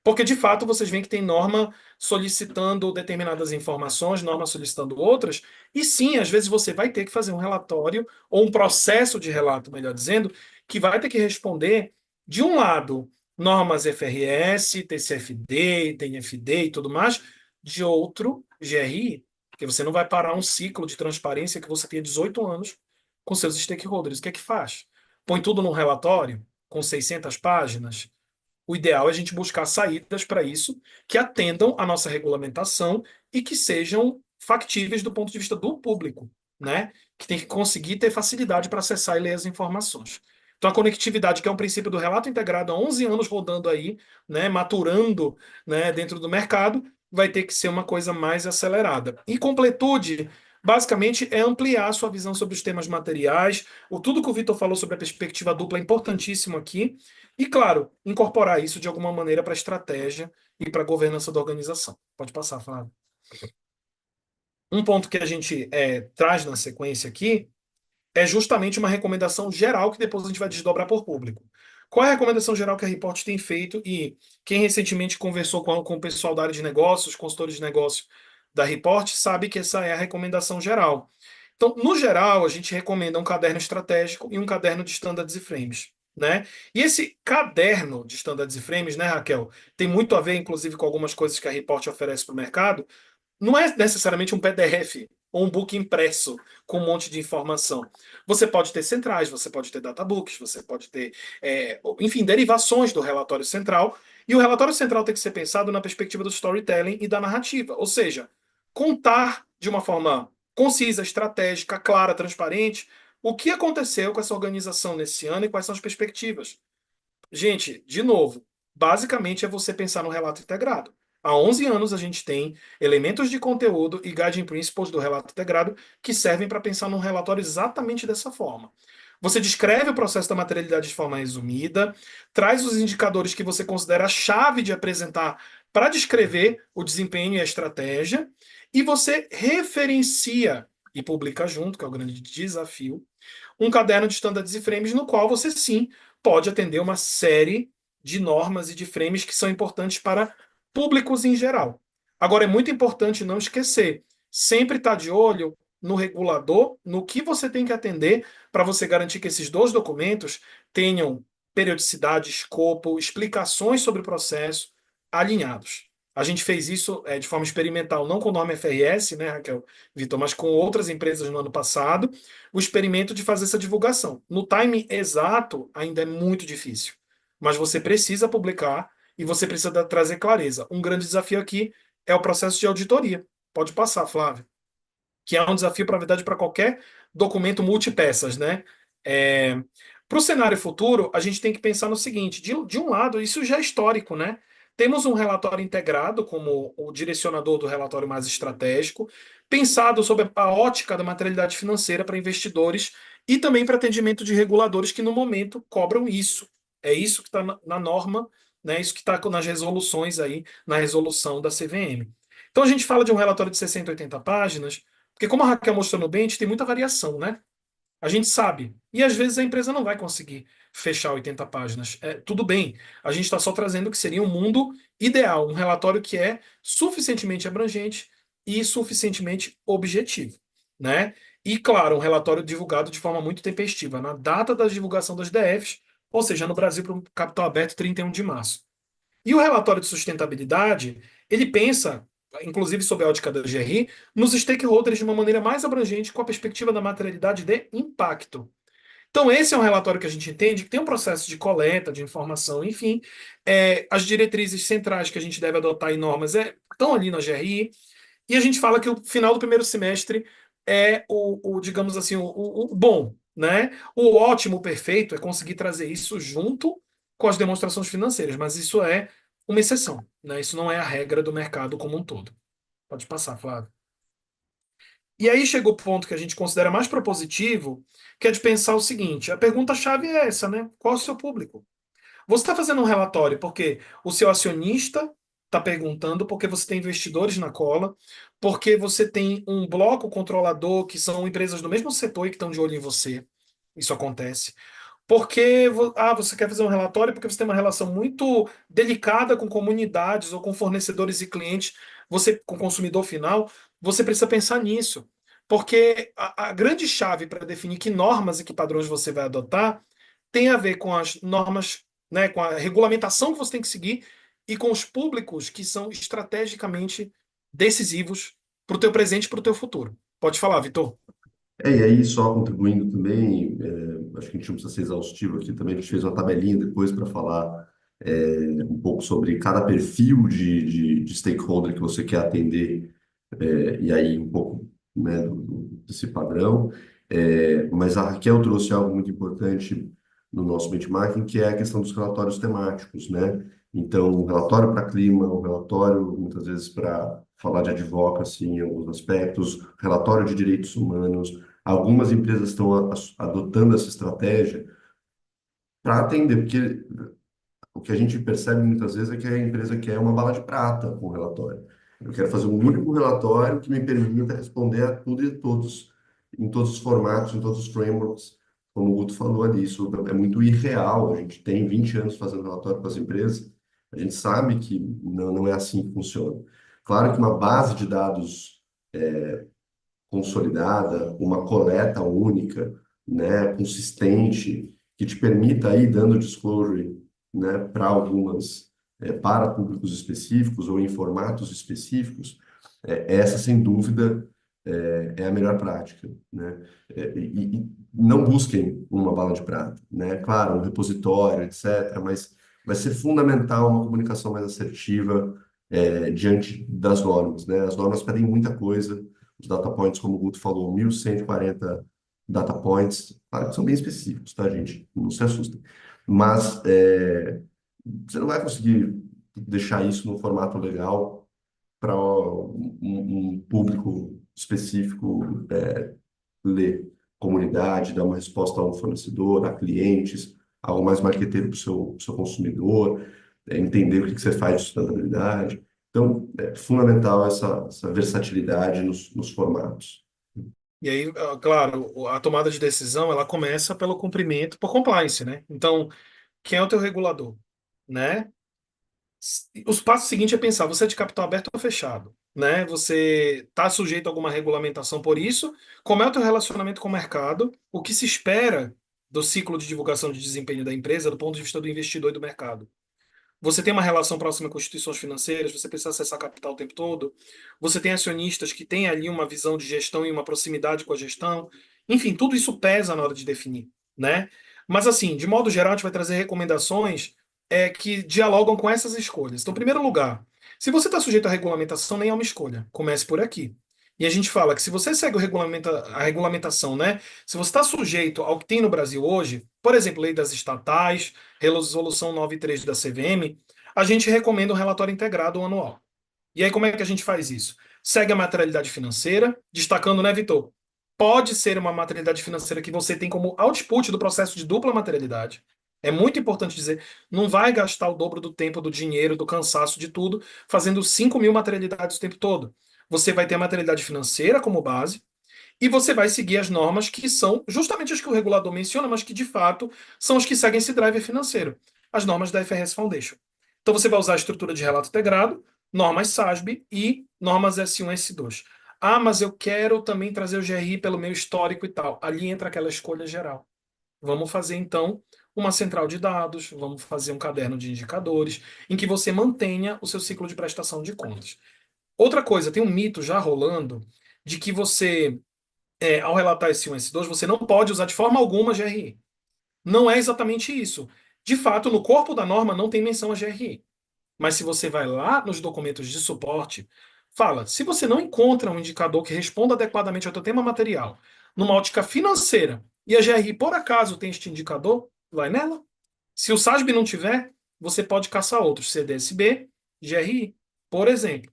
Porque, de fato, vocês veem que tem norma solicitando determinadas informações, norma solicitando outras, e sim, às vezes você vai ter que fazer um relatório, ou um processo de relato, melhor dizendo, que vai ter que responder, de um lado, normas FRS, TCFD, TNFD e tudo mais, de outro, GRI, porque você não vai parar um ciclo de transparência que você tenha 18 anos com seus stakeholders. O que é que faz? Põe tudo num relatório com 600 páginas? O ideal é a gente buscar saídas para isso que atendam à nossa regulamentação e que sejam factíveis do ponto de vista do público, né? Que tem que conseguir ter facilidade para acessar e ler as informações. Então, a conectividade, que é um princípio do relato integrado há 11 anos rodando aí, né, maturando, né, dentro do mercado, vai ter que ser uma coisa mais acelerada. E completude, basicamente, é ampliar a sua visão sobre os temas materiais. Tudo que o Vitor falou sobre a perspectiva dupla é importantíssimo aqui. E, claro, incorporar isso de alguma maneira para a estratégia e para a governança da organização. Pode passar, Flávio. Um ponto que a gente traz na sequência aqui é justamente uma recomendação geral que depois a gente vai desdobrar por público. Qual é a recomendação geral que a Report tem feito? E quem recentemente conversou com o pessoal da área de negócios, consultores de negócio da Report, sabe que essa é a recomendação geral. Então, no geral, a gente recomenda um caderno estratégico e um caderno de standards e frames, né? E esse caderno de standards e frames, né, Raquel, tem muito a ver, inclusive, com algumas coisas que a Report oferece para o mercado. Não é necessariamente um PDF ou um book impresso com um monte de informação. Você pode ter centrais, você pode ter databooks, você pode ter, enfim, derivações do relatório central. E o relatório central tem que ser pensado na perspectiva do storytelling e da narrativa. Ou seja, contar de uma forma concisa, estratégica, clara, transparente, o que aconteceu com essa organização nesse ano e quais são as perspectivas. Gente, de novo, basicamente é você pensar no relato integrado. Há 11 anos a gente tem elementos de conteúdo e guiding principles do relato integrado que servem para pensar num relatório exatamente dessa forma. Você descreve o processo da materialidade de forma resumida, traz os indicadores que você considera a chave de apresentar para descrever o desempenho e a estratégia, e você referencia e publica junto, que é o grande desafio, um caderno de standards e frames no qual você sim pode atender uma série de normas e de frames que são importantes para públicos em geral. Agora, é muito importante não esquecer, sempre estar de olho no regulador, no que você tem que atender para você garantir que esses dois documentos tenham periodicidade, escopo, explicações sobre o processo alinhados. A gente fez isso de forma experimental, não com o norma FRS, né, Raquel, Vitor, mas com outras empresas no ano passado, o experimento de fazer essa divulgação. No time exato, ainda é muito difícil, mas você precisa publicar e você precisa trazer clareza. Um grande desafio aqui é o processo de auditoria. Pode passar, Flávio. Que é um desafio, na verdade, para qualquer documento multipeças, né? Para o cenário futuro, a gente tem que pensar no seguinte: de um lado, isso já é histórico, né? Temos um relatório integrado como o direcionador do relatório mais estratégico, pensado sob a ótica da materialidade financeira para investidores e também para atendimento de reguladores que, no momento, cobram isso. É isso que está na norma, né? Isso que está nas resoluções aí, na resolução da CVM. Então, a gente fala de um relatório de 60, 80 páginas, porque, como a Raquel mostrou no bem, a gente tem muita variação, né? A gente sabe. E às vezes a empresa não vai conseguir fechar 80 páginas. Tudo bem. A gente está só trazendo o que seria um mundo ideal, um relatório que é suficientemente abrangente e suficientemente objetivo, né? E, claro, um relatório divulgado de forma muito tempestiva, na data da divulgação das DFs, ou seja, no Brasil para o capital aberto, 31 de março. E o relatório de sustentabilidade, ele pensa, inclusive sob a ótica da GRI, nos stakeholders de uma maneira mais abrangente com a perspectiva da materialidade de impacto. Então, esse é um relatório que a gente entende que tem um processo de coleta, de informação, enfim, as diretrizes centrais que a gente deve adotar em normas estão ali na GRI, e a gente fala que o final do primeiro semestre é digamos assim, o bom, né? O ótimo, o perfeito é conseguir trazer isso junto com as demonstrações financeiras, mas isso é uma exceção, né? Isso não é a regra do mercado como um todo. Pode passar, Flávio. E aí chega o ponto que a gente considera mais propositivo, que é de pensar o seguinte: a pergunta-chave é essa, né? Qual é o seu público? Você está fazendo um relatório porque o seu acionista está perguntando, porque você tem investidores na cola, porque você tem um bloco controlador que são empresas do mesmo setor e que estão de olho em você. Isso acontece. Porque você quer fazer um relatório porque você tem uma relação muito delicada com comunidades ou com fornecedores e clientes, você com o consumidor final, você precisa pensar nisso. Porque a grande chave para definir que normas e que padrões você vai adotar tem a ver com as normas, né, com a regulamentação que você tem que seguir e com os públicos que são estrategicamente decisivos para o teu presente e para o teu futuro. Pode falar, Vitor. E aí, só contribuindo também, acho que a gente não precisa ser exaustivo aqui também, a gente fez uma tabelinha depois para falar um pouco sobre cada perfil de stakeholder que você quer atender e aí um pouco, né, desse padrão. Mas a Raquel trouxe algo muito importante no nosso benchmarking, que é a questão dos relatórios temáticos, né? Então, um relatório para clima, um relatório, muitas vezes, para falar de advocacy em alguns aspectos, relatório de direitos humanos. Algumas empresas estão adotando essa estratégia para atender, porque o que a gente percebe muitas vezes é que a empresa quer uma bala de prata com o relatório. Eu quero fazer um único relatório que me permita responder a tudo e a todos, em todos os formatos, em todos os frameworks, como o Guto falou ali. Isso é muito irreal. A gente tem 20 anos fazendo relatório para as empresas, a gente sabe que não é assim que funciona. Claro que uma base de dados consolidada, uma coleta única, né, consistente, que te permita ir dando disclosure, né, para algumas, para públicos específicos ou em formatos específicos, essa, sem dúvida, é a melhor prática, né? E não busquem uma bala de prata, né? Claro, um repositório, etc., mas vai ser fundamental uma comunicação mais assertiva, diante das normas, né? As normas pedem muita coisa, os data points, como o Guto falou, 1.140 data points, claro que são bem específicos, tá, gente? Não se assustem. Mas você não vai conseguir deixar isso no formato legal para um público específico ler. Comunidade, dar uma resposta a um fornecedor, a clientes, algo mais marqueteiro para o seu consumidor, entender o que você faz de sustentabilidade. Então, é fundamental essa versatilidade nos formatos. E aí, claro, a tomada de decisão ela começa pelo cumprimento, por compliance, né? Então, quem é o teu regulador, né? Os passos seguintes é pensar, você é de capital aberto ou fechado, né? Você está sujeito a alguma regulamentação por isso? Como é o teu relacionamento com o mercado? O que se espera do ciclo de divulgação de desempenho da empresa do ponto de vista do investidor e do mercado? Você tem uma relação próxima com instituições financeiras, você precisa acessar capital o tempo todo, você tem acionistas que têm ali uma visão de gestão e uma proximidade com a gestão. Enfim, tudo isso pesa na hora de definir, né? Mas assim, de modo geral, a gente vai trazer recomendações que dialogam com essas escolhas. Então, em primeiro lugar, se você está sujeito à regulamentação, nem é uma escolha. Comece por aqui. E a gente fala que se você segue a regulamentação, né? Se você está sujeito ao que tem no Brasil hoje, por exemplo, lei das estatais, resolução 93 da CVM, a gente recomenda um relatório integrado anual. E aí, como é que a gente faz isso? Segue a materialidade financeira, destacando, né, Vitor? Pode ser uma materialidade financeira que você tem como output do processo de dupla materialidade. É muito importante dizer, não vai gastar o dobro do tempo, do dinheiro, do cansaço, de tudo, fazendo 5.000 materialidades o tempo todo. Você vai ter a materialidade financeira como base, e você vai seguir as normas que são justamente as que o regulador menciona, mas que de fato são as que seguem esse driver financeiro, as normas da FRS Foundation. Então você vai usar a estrutura de relato integrado, normas SASB e normas S1 e S2. Ah, mas eu quero também trazer o GRI pelo meu histórico e tal. Ali entra aquela escolha geral. Vamos fazer então uma central de dados, vamos fazer um caderno de indicadores, em que você mantenha o seu ciclo de prestação de contas. Outra coisa, tem um mito já rolando de que você ao relatar esse 1, S2, você não pode usar de forma alguma GRI. Não é exatamente isso. De fato, no corpo da norma não tem menção a GRI. Mas se você vai lá nos documentos de suporte, fala, se você não encontra um indicador que responda adequadamente ao teu tema material, numa ótica financeira, e a GRI por acaso tem este indicador, vai nela. Se o SASB não tiver, você pode caçar outros, CDSB, GRI, por exemplo.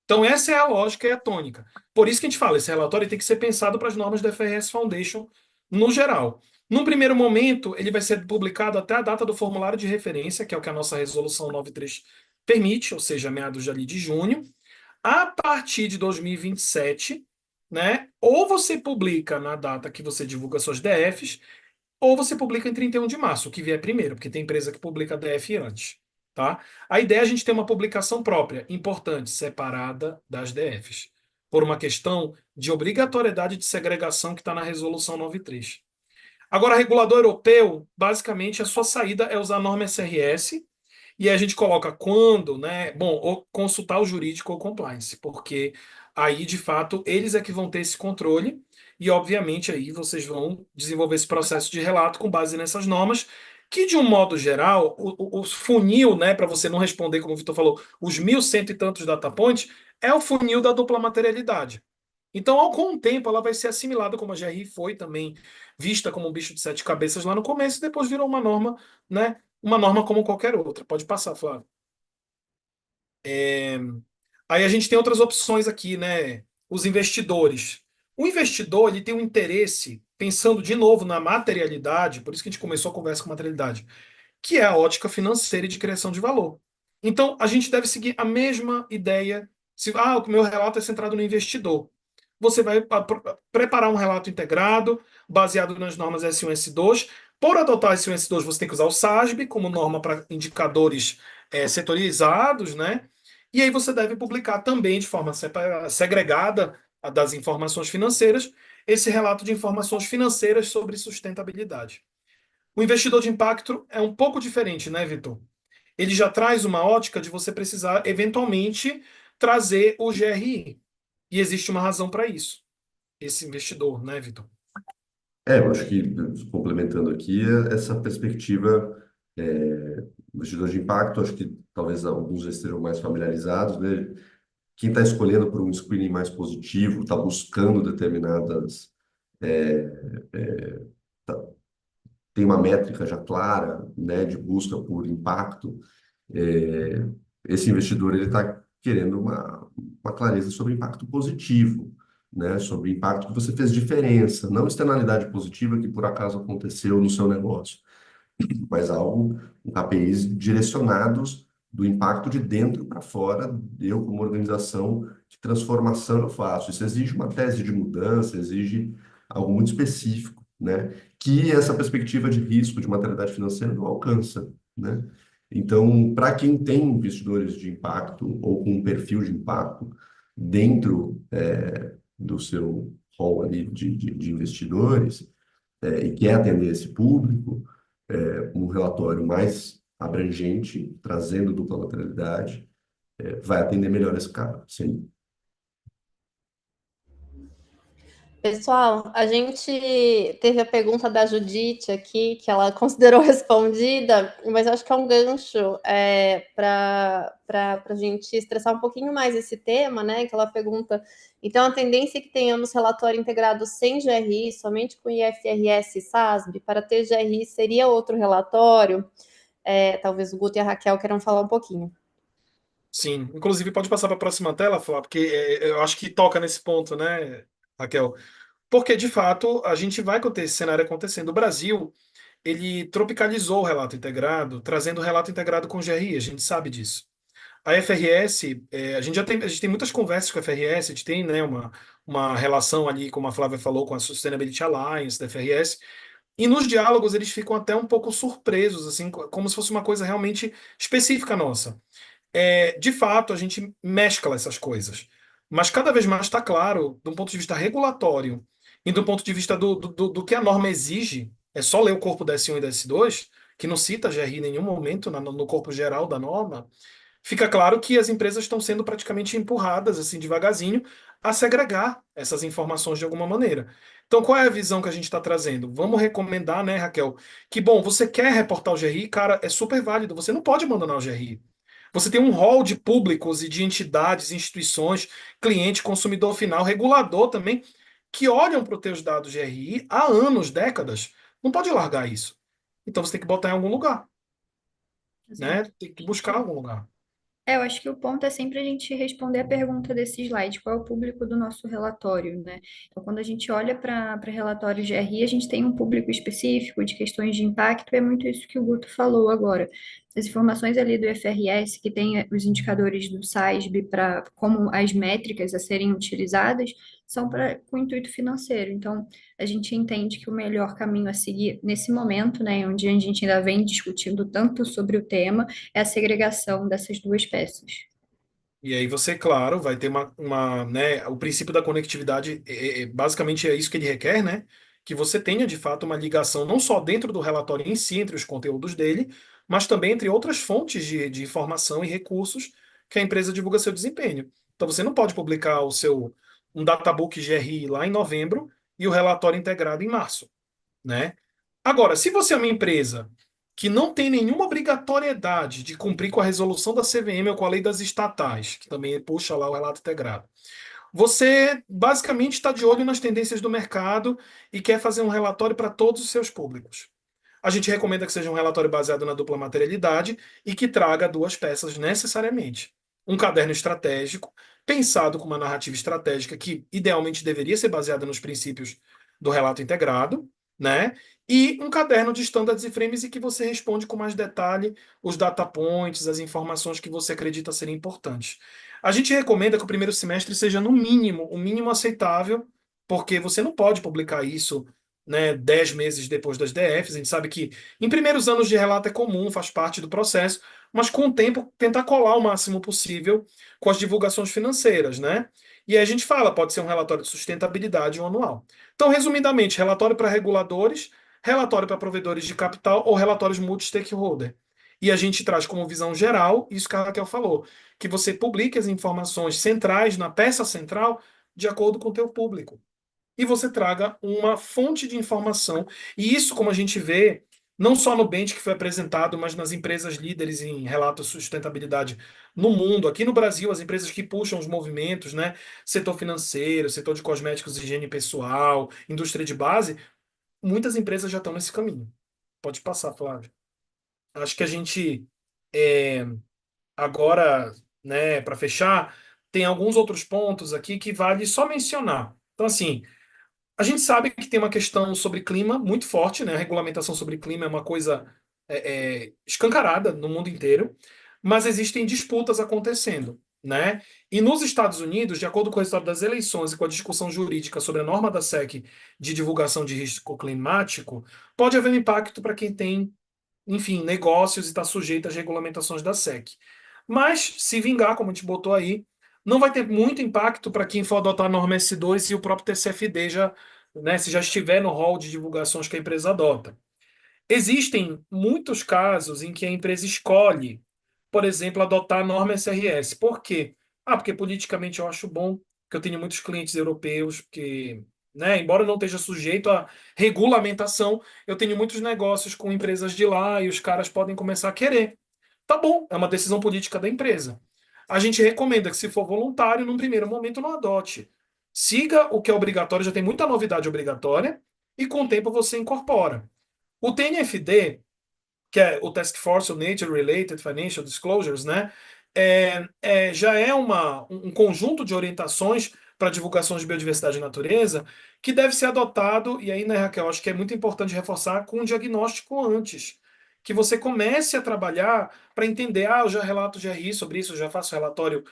Então, essa é a lógica e a tônica. Por isso que a gente fala, esse relatório tem que ser pensado para as normas da FRS Foundation no geral. Num primeiro momento, ele vai ser publicado até a data do formulário de referência, que é o que a nossa resolução 93 permite, ou seja, meados ali de junho. A partir de 2027, né, ou você publica na data que você divulga suas DFs, ou você publica em 31 de março, o que vier primeiro, porque tem empresa que publica DF antes. Tá? A ideia é a gente ter uma publicação própria, importante, separada das DFs, por uma questão de obrigatoriedade de segregação que está na Resolução 93. Agora, regulador europeu, basicamente, a sua saída é usar a norma SRS, e a gente coloca quando, né? Bom, ou consultar o jurídico ou compliance, porque aí, de fato, eles é que vão ter esse controle, e obviamente aí vocês vão desenvolver esse processo de relato com base nessas normas, que, de um modo geral, o funil, né, para você não responder, como o Vitor falou, os 1.100 e tantos data points, é o funil da dupla materialidade. Então, com o tempo, ela vai ser assimilada, como a GRI foi também vista como um bicho de sete cabeças lá no começo, e depois virou uma norma, né, uma norma como qualquer outra. Pode passar, Flávio. Aí a gente tem outras opções aqui, né? Os investidores. O investidor, ele tem um interesse, pensando de novo na materialidade, por isso que a gente começou a conversa com materialidade, que é a ótica financeira e de criação de valor. Então, a gente deve seguir a mesma ideia. Se, o meu relato é centrado no investidor. Você vai preparar um relato integrado, baseado nas normas S1 e S2. Por adotar S1 e S2, você tem que usar o SASB como norma para indicadores setorizados, né? E aí você deve publicar também de forma segregada das informações financeiras, esse relato de informações financeiras sobre sustentabilidade. O investidor de impacto é um pouco diferente, né, Vitor? Ele já traz uma ótica de você precisar, eventualmente, trazer o GRI. E existe uma razão para isso. Esse investidor, né, Vitor? Eu acho que, complementando aqui, essa perspectiva, investidor de impacto, acho que talvez alguns já estejam mais familiarizados, né? Quem está escolhendo por um screening mais positivo, está buscando determinadas, é, é, tá- tem uma métrica já clara, né, de busca por impacto, é, esse investidor ele está querendo uma clareza sobre impacto positivo, né, sobre impacto que você fez diferença, não externalidade positiva que por acaso aconteceu no seu negócio, mas algo, com KPIs direcionados do impacto de dentro para fora, eu como organização, que transformação eu faço. Isso exige uma tese de mudança, exige algo muito específico, né? Que essa perspectiva de risco, de materialidade financeira não alcança, né? Então, para quem tem investidores de impacto ou com um perfil de impacto dentro do seu rol ali de investidores, e quer atender esse público, um relatório mais abrangente, trazendo dupla materialidade, vai atender melhor esse cara, sim. Pessoal, a gente teve a pergunta da Judite aqui, que ela considerou respondida, mas acho que é um gancho para a gente estressar um pouquinho mais esse tema, né? Que ela pergunta: então, a tendência é que tenhamos relatório integrado sem GRI, somente com IFRS e SASB, para ter GRI seria outro relatório? Talvez o Guto e a Raquel queiram falar um pouquinho. Sim. Inclusive, pode passar para a próxima tela, Flávio, porque eu acho que toca nesse ponto, né, Raquel? Porque, de fato, a gente vai ter esse cenário acontecendo. O Brasil, ele tropicalizou o relato integrado, trazendo o relato integrado com GRI, a gente sabe disso. A FRS, a gente tem muitas conversas com a FRS, a gente tem, né, uma relação ali, como a Flávia falou, com a Sustainability Alliance da FRS, e nos diálogos eles ficam até um pouco surpresos, assim, como se fosse uma coisa realmente específica nossa. De fato, a gente mescla essas coisas. Mas cada vez mais está claro, do ponto de vista regulatório e do ponto de vista do que a norma exige, é só ler o corpo da S1 e da S2, que não cita GRI em nenhum momento no corpo geral da norma, fica claro que as empresas estão sendo praticamente empurradas, assim, devagarzinho, a segregar essas informações de alguma maneira. Então, qual é a visão que a gente está trazendo? Vamos recomendar, né, Raquel, que, bom, você quer reportar o GRI, cara, é super válido, você não pode abandonar o GRI. Você tem um rol de públicos e de entidades, instituições, cliente, consumidor final, regulador também, que olham para os teus dados GRI há anos, décadas. Não pode largar isso. Então você tem que botar em algum lugar, né? Exato. Tem que buscar algum lugar. Eu acho que o ponto é sempre a gente responder a pergunta desse slide, qual é o público do nosso relatório, né? Então, quando a gente olha para relatórios de GRI, a gente tem um público específico de questões de impacto, e é muito isso que o Guto falou agora. As informações ali do FRS, que tem os indicadores do SASB para como as métricas a serem utilizadas, são com intuito financeiro. Então, a gente entende que o melhor caminho a seguir nesse momento, né, onde a gente ainda vem discutindo tanto sobre o tema, é a segregação dessas duas peças. E aí você, claro, vai ter né, o princípio da conectividade, basicamente é isso que ele requer, né? Que você tenha, de fato, uma ligação não só dentro do relatório em si, entre os conteúdos dele, mas também entre outras fontes de informação e recursos que a empresa divulga seu desempenho. Então você não pode publicar um databook GRI lá em novembro e o relatório integrado em março, né? Agora, se você é uma empresa que não tem nenhuma obrigatoriedade de cumprir com a resolução da CVM ou com a lei das estatais, que também puxa lá o relato integrado. Você basicamente está de olho nas tendências do mercado e quer fazer um relatório para todos os seus públicos. A gente recomenda que seja um relatório baseado na dupla materialidade e que traga duas peças necessariamente. Um caderno estratégico, pensado com uma narrativa estratégica que idealmente deveria ser baseada nos princípios do relato integrado, né? E um caderno de standards e frames em que você responde com mais detalhe os data points, as informações que você acredita serem importantes. A gente recomenda que o primeiro semestre seja no mínimo, o mínimo aceitável, porque você não pode publicar isso, né, 10 meses depois das DFs. A gente sabe que em primeiros anos de relato é comum, faz parte do processo, mas com o tempo tentar colar o máximo possível com as divulgações financeiras, né? E aí a gente fala, pode ser um relatório de sustentabilidade ou anual. Então, resumidamente, relatório para reguladores, relatório para provedores de capital ou relatórios multi-stakeholder. E a gente traz como visão geral, isso que a Raquel falou, que você publique as informações centrais na peça central de acordo com o teu público. E você traga uma fonte de informação. E isso, como a gente vê, não só no bench que foi apresentado, mas nas empresas líderes em relatos de sustentabilidade no mundo. Aqui no Brasil, as empresas que puxam os movimentos, né? Setor financeiro, setor de cosméticos e higiene pessoal, indústria de base, muitas empresas já estão nesse caminho. Pode passar, Flávio. Acho que a gente agora, né, para fechar, tem alguns outros pontos aqui que vale só mencionar. Então, assim, a gente sabe que tem uma questão sobre clima muito forte, né? A regulamentação sobre clima é uma coisa escancarada no mundo inteiro, mas existem disputas acontecendo, né? E nos Estados Unidos, de acordo com o resultado das eleições e com a discussão jurídica sobre a norma da SEC de divulgação de risco climático, pode haver um impacto para quem tem, enfim, negócios e está sujeito às regulamentações da SEC. Mas, se vingar, como a gente botou aí, não vai ter muito impacto para quem for adotar a norma S2 e o próprio TCFD já, né, se já estiver no rol de divulgações que a empresa adota. Existem muitos casos em que a empresa escolhe, por exemplo, adotar a norma SRS. Por quê? Porque politicamente eu acho bom, que eu tenho muitos clientes europeus que, né, embora eu não esteja sujeito à regulamentação, eu tenho muitos negócios com empresas de lá e os caras podem começar a querer. Tá bom, é uma decisão política da empresa. A gente recomenda que, se for voluntário, num primeiro momento não adote. Siga o que é obrigatório, já tem muita novidade obrigatória, e com o tempo você incorpora. O TNFD, que é o Task Force on Nature Related Financial Disclosures, né, já é um conjunto de orientações para divulgação de biodiversidade e natureza que deve ser adotado, e aí, né, Raquel, acho que é muito importante reforçar com um diagnóstico antes, que você comece a trabalhar para entender, eu já relato GRI sobre isso, eu já faço relatório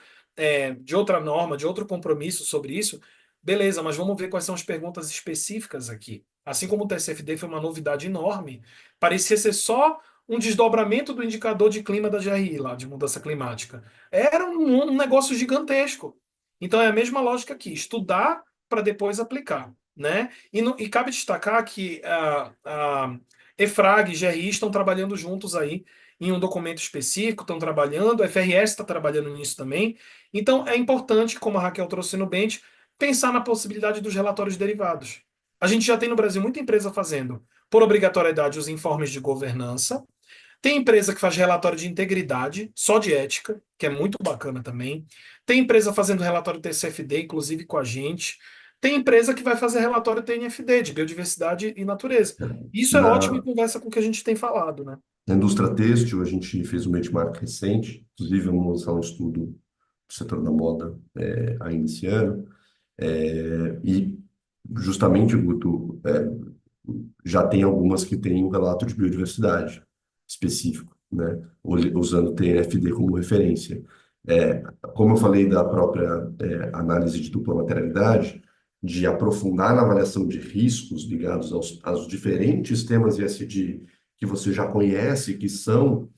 de outra norma, de outro compromisso sobre isso, beleza, mas vamos ver quais são as perguntas específicas aqui. Assim como o TCFD foi uma novidade enorme, parecia ser só um desdobramento do indicador de clima da GRI, lá, de mudança climática. Era um negócio gigantesco. Então é a mesma lógica aqui, estudar para depois aplicar, né? E cabe destacar que a EFRAG e GRI estão trabalhando juntos aí em um documento específico, estão trabalhando, a FRS está trabalhando nisso também. Então é importante, como a Raquel trouxe no bench, pensar na possibilidade dos relatórios derivados. A gente já tem no Brasil muita empresa fazendo, por obrigatoriedade, os informes de governança. Tem empresa que faz relatório de integridade, só de ética, que é muito bacana também. Tem empresa fazendo relatório TCFD, inclusive com a gente. Tem empresa que vai fazer relatório TNFD, de biodiversidade e natureza. Isso é ótimo e Na, conversa com o que a gente tem falado, né? na indústria têxtil, a gente fez um benchmark recente, inclusive vamos lançar um estudo do setor da moda ainda esse ano, e justamente, Guto, já tem algumas que têm um relato de biodiversidade específico, né? Usando o TNFD como referência. Como eu falei da própria análise de dupla materialidade, de aprofundar na avaliação de riscos ligados aos diferentes temas ESG que você já conhece, que são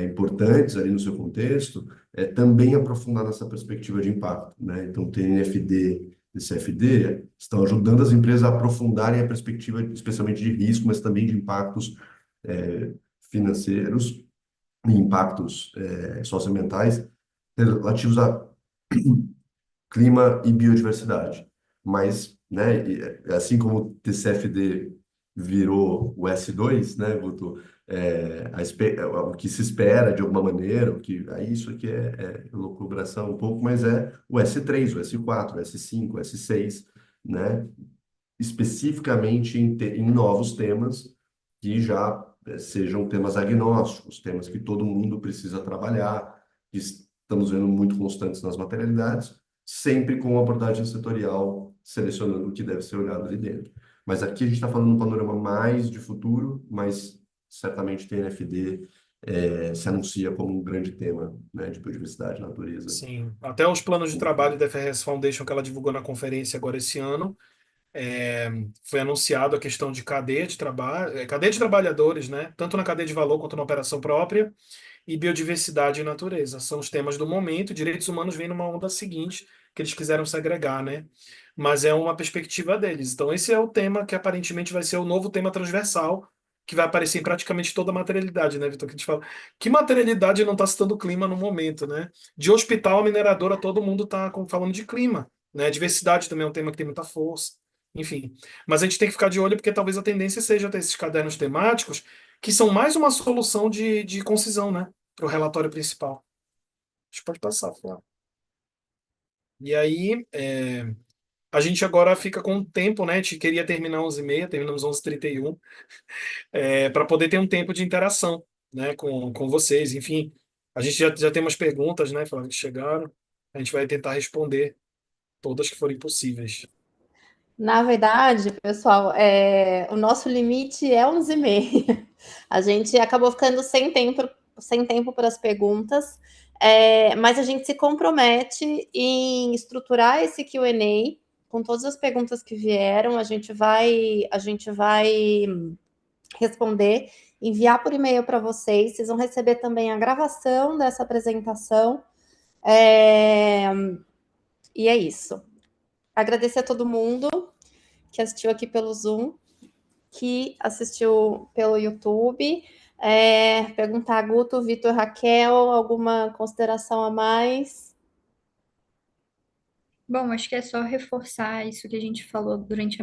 importantes ali no seu contexto, também aprofundar nessa perspectiva de impacto, né? Então, TNFD e CFD estão ajudando as empresas a aprofundarem a perspectiva, especialmente de risco, mas também de impactos financeiros e impactos socioambientais relativos a clima e biodiversidade. Mas, né, assim como o TCFD virou o S2, né, Guto, o que se espera de alguma maneira, aí isso aqui é elucubração um pouco, mas é o S3, o S4, o S5, o S6, né? Especificamente em novos temas que já sejam temas agnósticos, temas que todo mundo precisa trabalhar, que estamos vendo muito constantes nas materialidades, sempre com uma abordagem setorial, selecionando o que deve ser olhado ali dentro. Mas aqui a gente está falando um panorama mais de futuro, mas certamente TNFD se anuncia como um grande tema, né, de biodiversidade, natureza. Sim, até os planos de trabalho da FRS Foundation que ela divulgou na conferência agora esse ano, foi anunciado a questão de cadeia de trabalho, cadeia de trabalhadores, né? Tanto na cadeia de valor quanto na operação própria, e biodiversidade e natureza. São os temas do momento. Direitos humanos vem numa onda seguinte, que eles quiseram segregar, né? Mas é uma perspectiva deles. Então, esse é o tema que aparentemente vai ser o novo tema transversal, que vai aparecer em praticamente toda a materialidade, né, Vitor? Que a gente fala. Que materialidade não está citando clima no momento, né? De hospital a mineradora, todo mundo está falando de clima, né? Diversidade também é um tema que tem muita força. Enfim, mas a gente tem que ficar de olho porque talvez a tendência seja ter esses cadernos temáticos que são mais uma solução de concisão, né? Para o relatório principal. A gente pode passar, Flávio. E aí, a gente agora fica com o tempo, né? A gente queria terminar 11h30, terminamos 11h31, para poder ter um tempo de interação, né? Com vocês. Enfim, a gente já tem umas perguntas, né, Flávio, que chegaram. A gente vai tentar responder todas que forem possíveis. Na verdade, pessoal, o nosso limite é 11h30. A gente acabou ficando sem tempo para as perguntas, mas a gente se compromete em estruturar esse Q&A com todas as perguntas que vieram. A gente vai responder, enviar por e-mail para vocês. Vocês vão receber também a gravação dessa apresentação. E é isso. Agradecer a todo mundo que assistiu aqui pelo Zoom, que assistiu pelo YouTube. Perguntar a Guto, Vitor, Raquel, alguma consideração a mais? Bom, acho que é só reforçar isso que a gente falou durante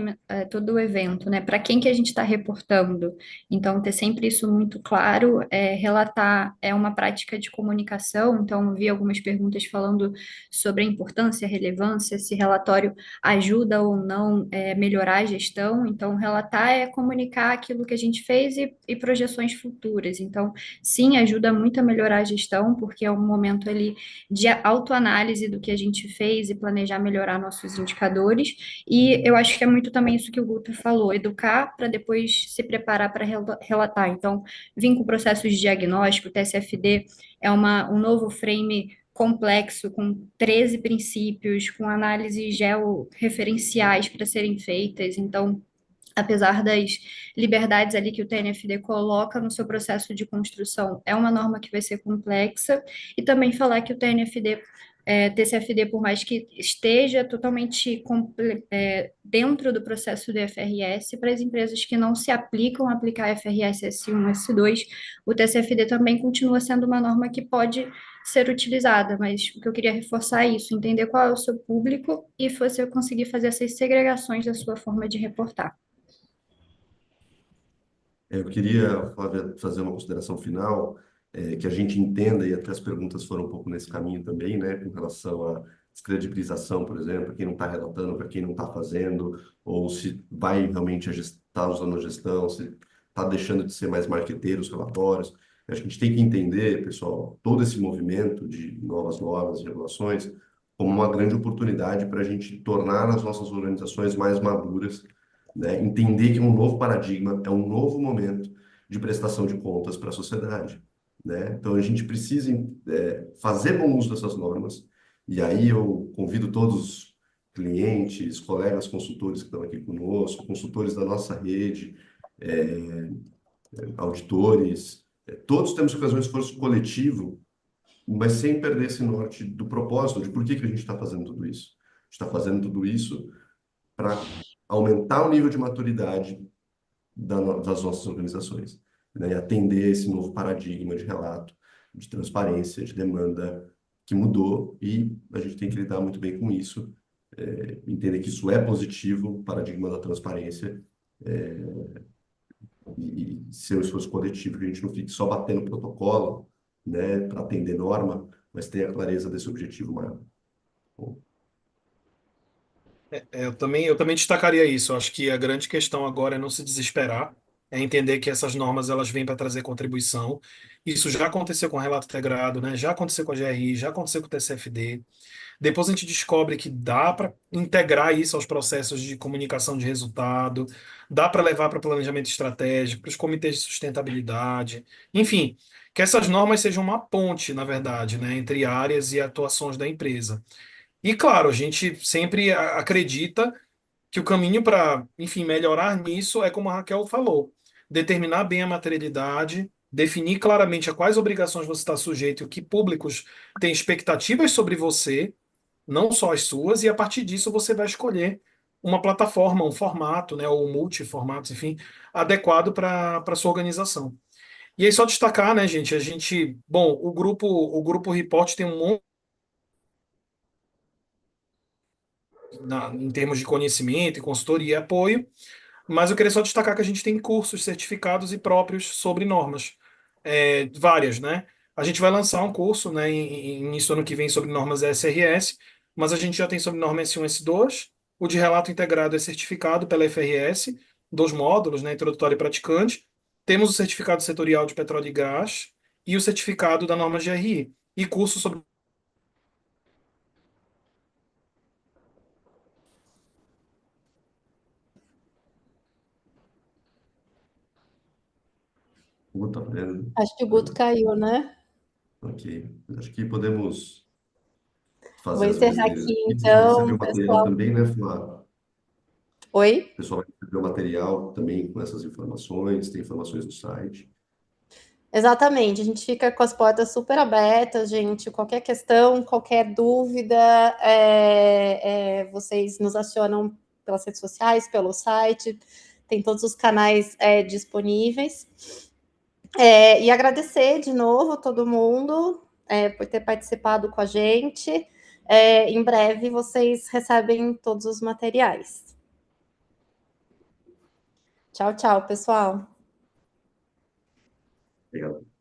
todo o evento, né? Para quem que a gente está reportando? Então, ter sempre isso muito claro, relatar é uma prática de comunicação, então vi algumas perguntas falando sobre a importância, a relevância, se relatório ajuda ou não melhorar a gestão. Então, relatar é comunicar aquilo que a gente fez e projeções futuras. Então, sim, ajuda muito a melhorar a gestão, porque é um momento ali de autoanálise do que a gente fez e planejar melhorar nossos indicadores. E eu acho que é muito também isso que o Guto falou, educar para depois se preparar para relatar. Então, vim com processos de diagnóstico, o TSFD é um novo frame complexo, com 13 princípios, com análises georreferenciais para serem feitas. Então, apesar das liberdades ali que o TNFD coloca no seu processo de construção, é uma norma que vai ser complexa, e também falar que o TNFD, TCFD, por mais que esteja totalmente dentro do processo do FRS, para as empresas que não se aplicam a aplicar FRS S1, S2, o TCFD também continua sendo uma norma que pode ser utilizada, mas o que eu queria reforçar é isso, entender qual é o seu público e você conseguir fazer essas segregações da sua forma de reportar. Eu queria, Flávia, fazer uma consideração final, que a gente entenda, e até as perguntas foram um pouco nesse caminho também, né, com relação à descredibilização, por exemplo, para quem não está relatando, para quem não está fazendo, ou se vai realmente estar usando a gestão, se está deixando de ser mais marqueteiro os relatórios. Acho que a gente tem que entender, pessoal, todo esse movimento de novas normas e regulações como uma grande oportunidade para a gente tornar as nossas organizações mais maduras, né? Entender que é um novo paradigma, é um novo momento de prestação de contas para a sociedade, né? Então a gente precisa fazer bom uso dessas normas, e aí eu convido todos os clientes, colegas consultores que estão aqui conosco, consultores da nossa rede, auditores, todos temos que fazer um esforço coletivo, mas sem perder esse norte do propósito, de por que que a gente está fazendo tudo isso. A gente está fazendo tudo isso para aumentar o nível de maturidade das nossas organizações, né? E atender esse novo paradigma de relato, de transparência, de demanda que mudou, e a gente tem que lidar muito bem com isso, entender que isso é positivo, o paradigma da transparência, e ser um esforço coletivo, que a gente não fique só batendo protocolo, né, para atender norma, mas tenha clareza desse objetivo maior. Bom, Eu também destacaria isso. Eu acho que a grande questão agora é não se desesperar, é entender que essas normas elas vêm para trazer contribuição. Isso já aconteceu com o relato integrado, né? Já aconteceu com a GRI, já aconteceu com o TCFD. Depois a gente descobre que dá para integrar isso aos processos de comunicação de resultado, dá para levar para planejamento estratégico, para os comitês de sustentabilidade, enfim, que essas normas sejam uma ponte, na verdade, né, entre áreas e atuações da empresa. E claro, a gente sempre acredita que o caminho para, enfim, melhorar nisso é como a Raquel falou, determinar bem a materialidade, definir claramente a quais obrigações você está sujeito e o que públicos têm expectativas sobre você, não só as suas, e a partir disso você vai escolher uma plataforma, um formato, né, ou multiformatos, enfim, adequado para sua organização. E aí só destacar, né, gente, bom, o grupo Report tem um monte em termos de conhecimento e consultoria e apoio, mas eu queria só destacar que a gente tem cursos certificados e próprios sobre normas, várias, né? A gente vai lançar um curso, né, início do ano que vem sobre normas SRS, mas a gente já tem sobre norma S1 e S2. O de relato integrado é certificado pela FRS, 2 módulos, né, introdutório e praticante. Temos o certificado setorial de petróleo e gás e o certificado da norma GRI. E curso sobre. tá vendo? Acho que o Guto caiu, né? Ok. Acho que podemos Vou fazer as encerrar vezes aqui, aqui. Vocês vão receber então, o material pessoal. também, né, Flávio? Oi? O pessoal vai receber o material também com essas informações, tem informações no site. Exatamente, a gente fica com as portas super abertas, gente. Qualquer questão, qualquer dúvida, vocês nos acionam pelas redes sociais, pelo site, tem todos os canais disponíveis. E agradecer de novo todo mundo por ter participado com a gente. Em breve vocês recebem todos os materiais. Tchau, tchau, pessoal. Obrigado.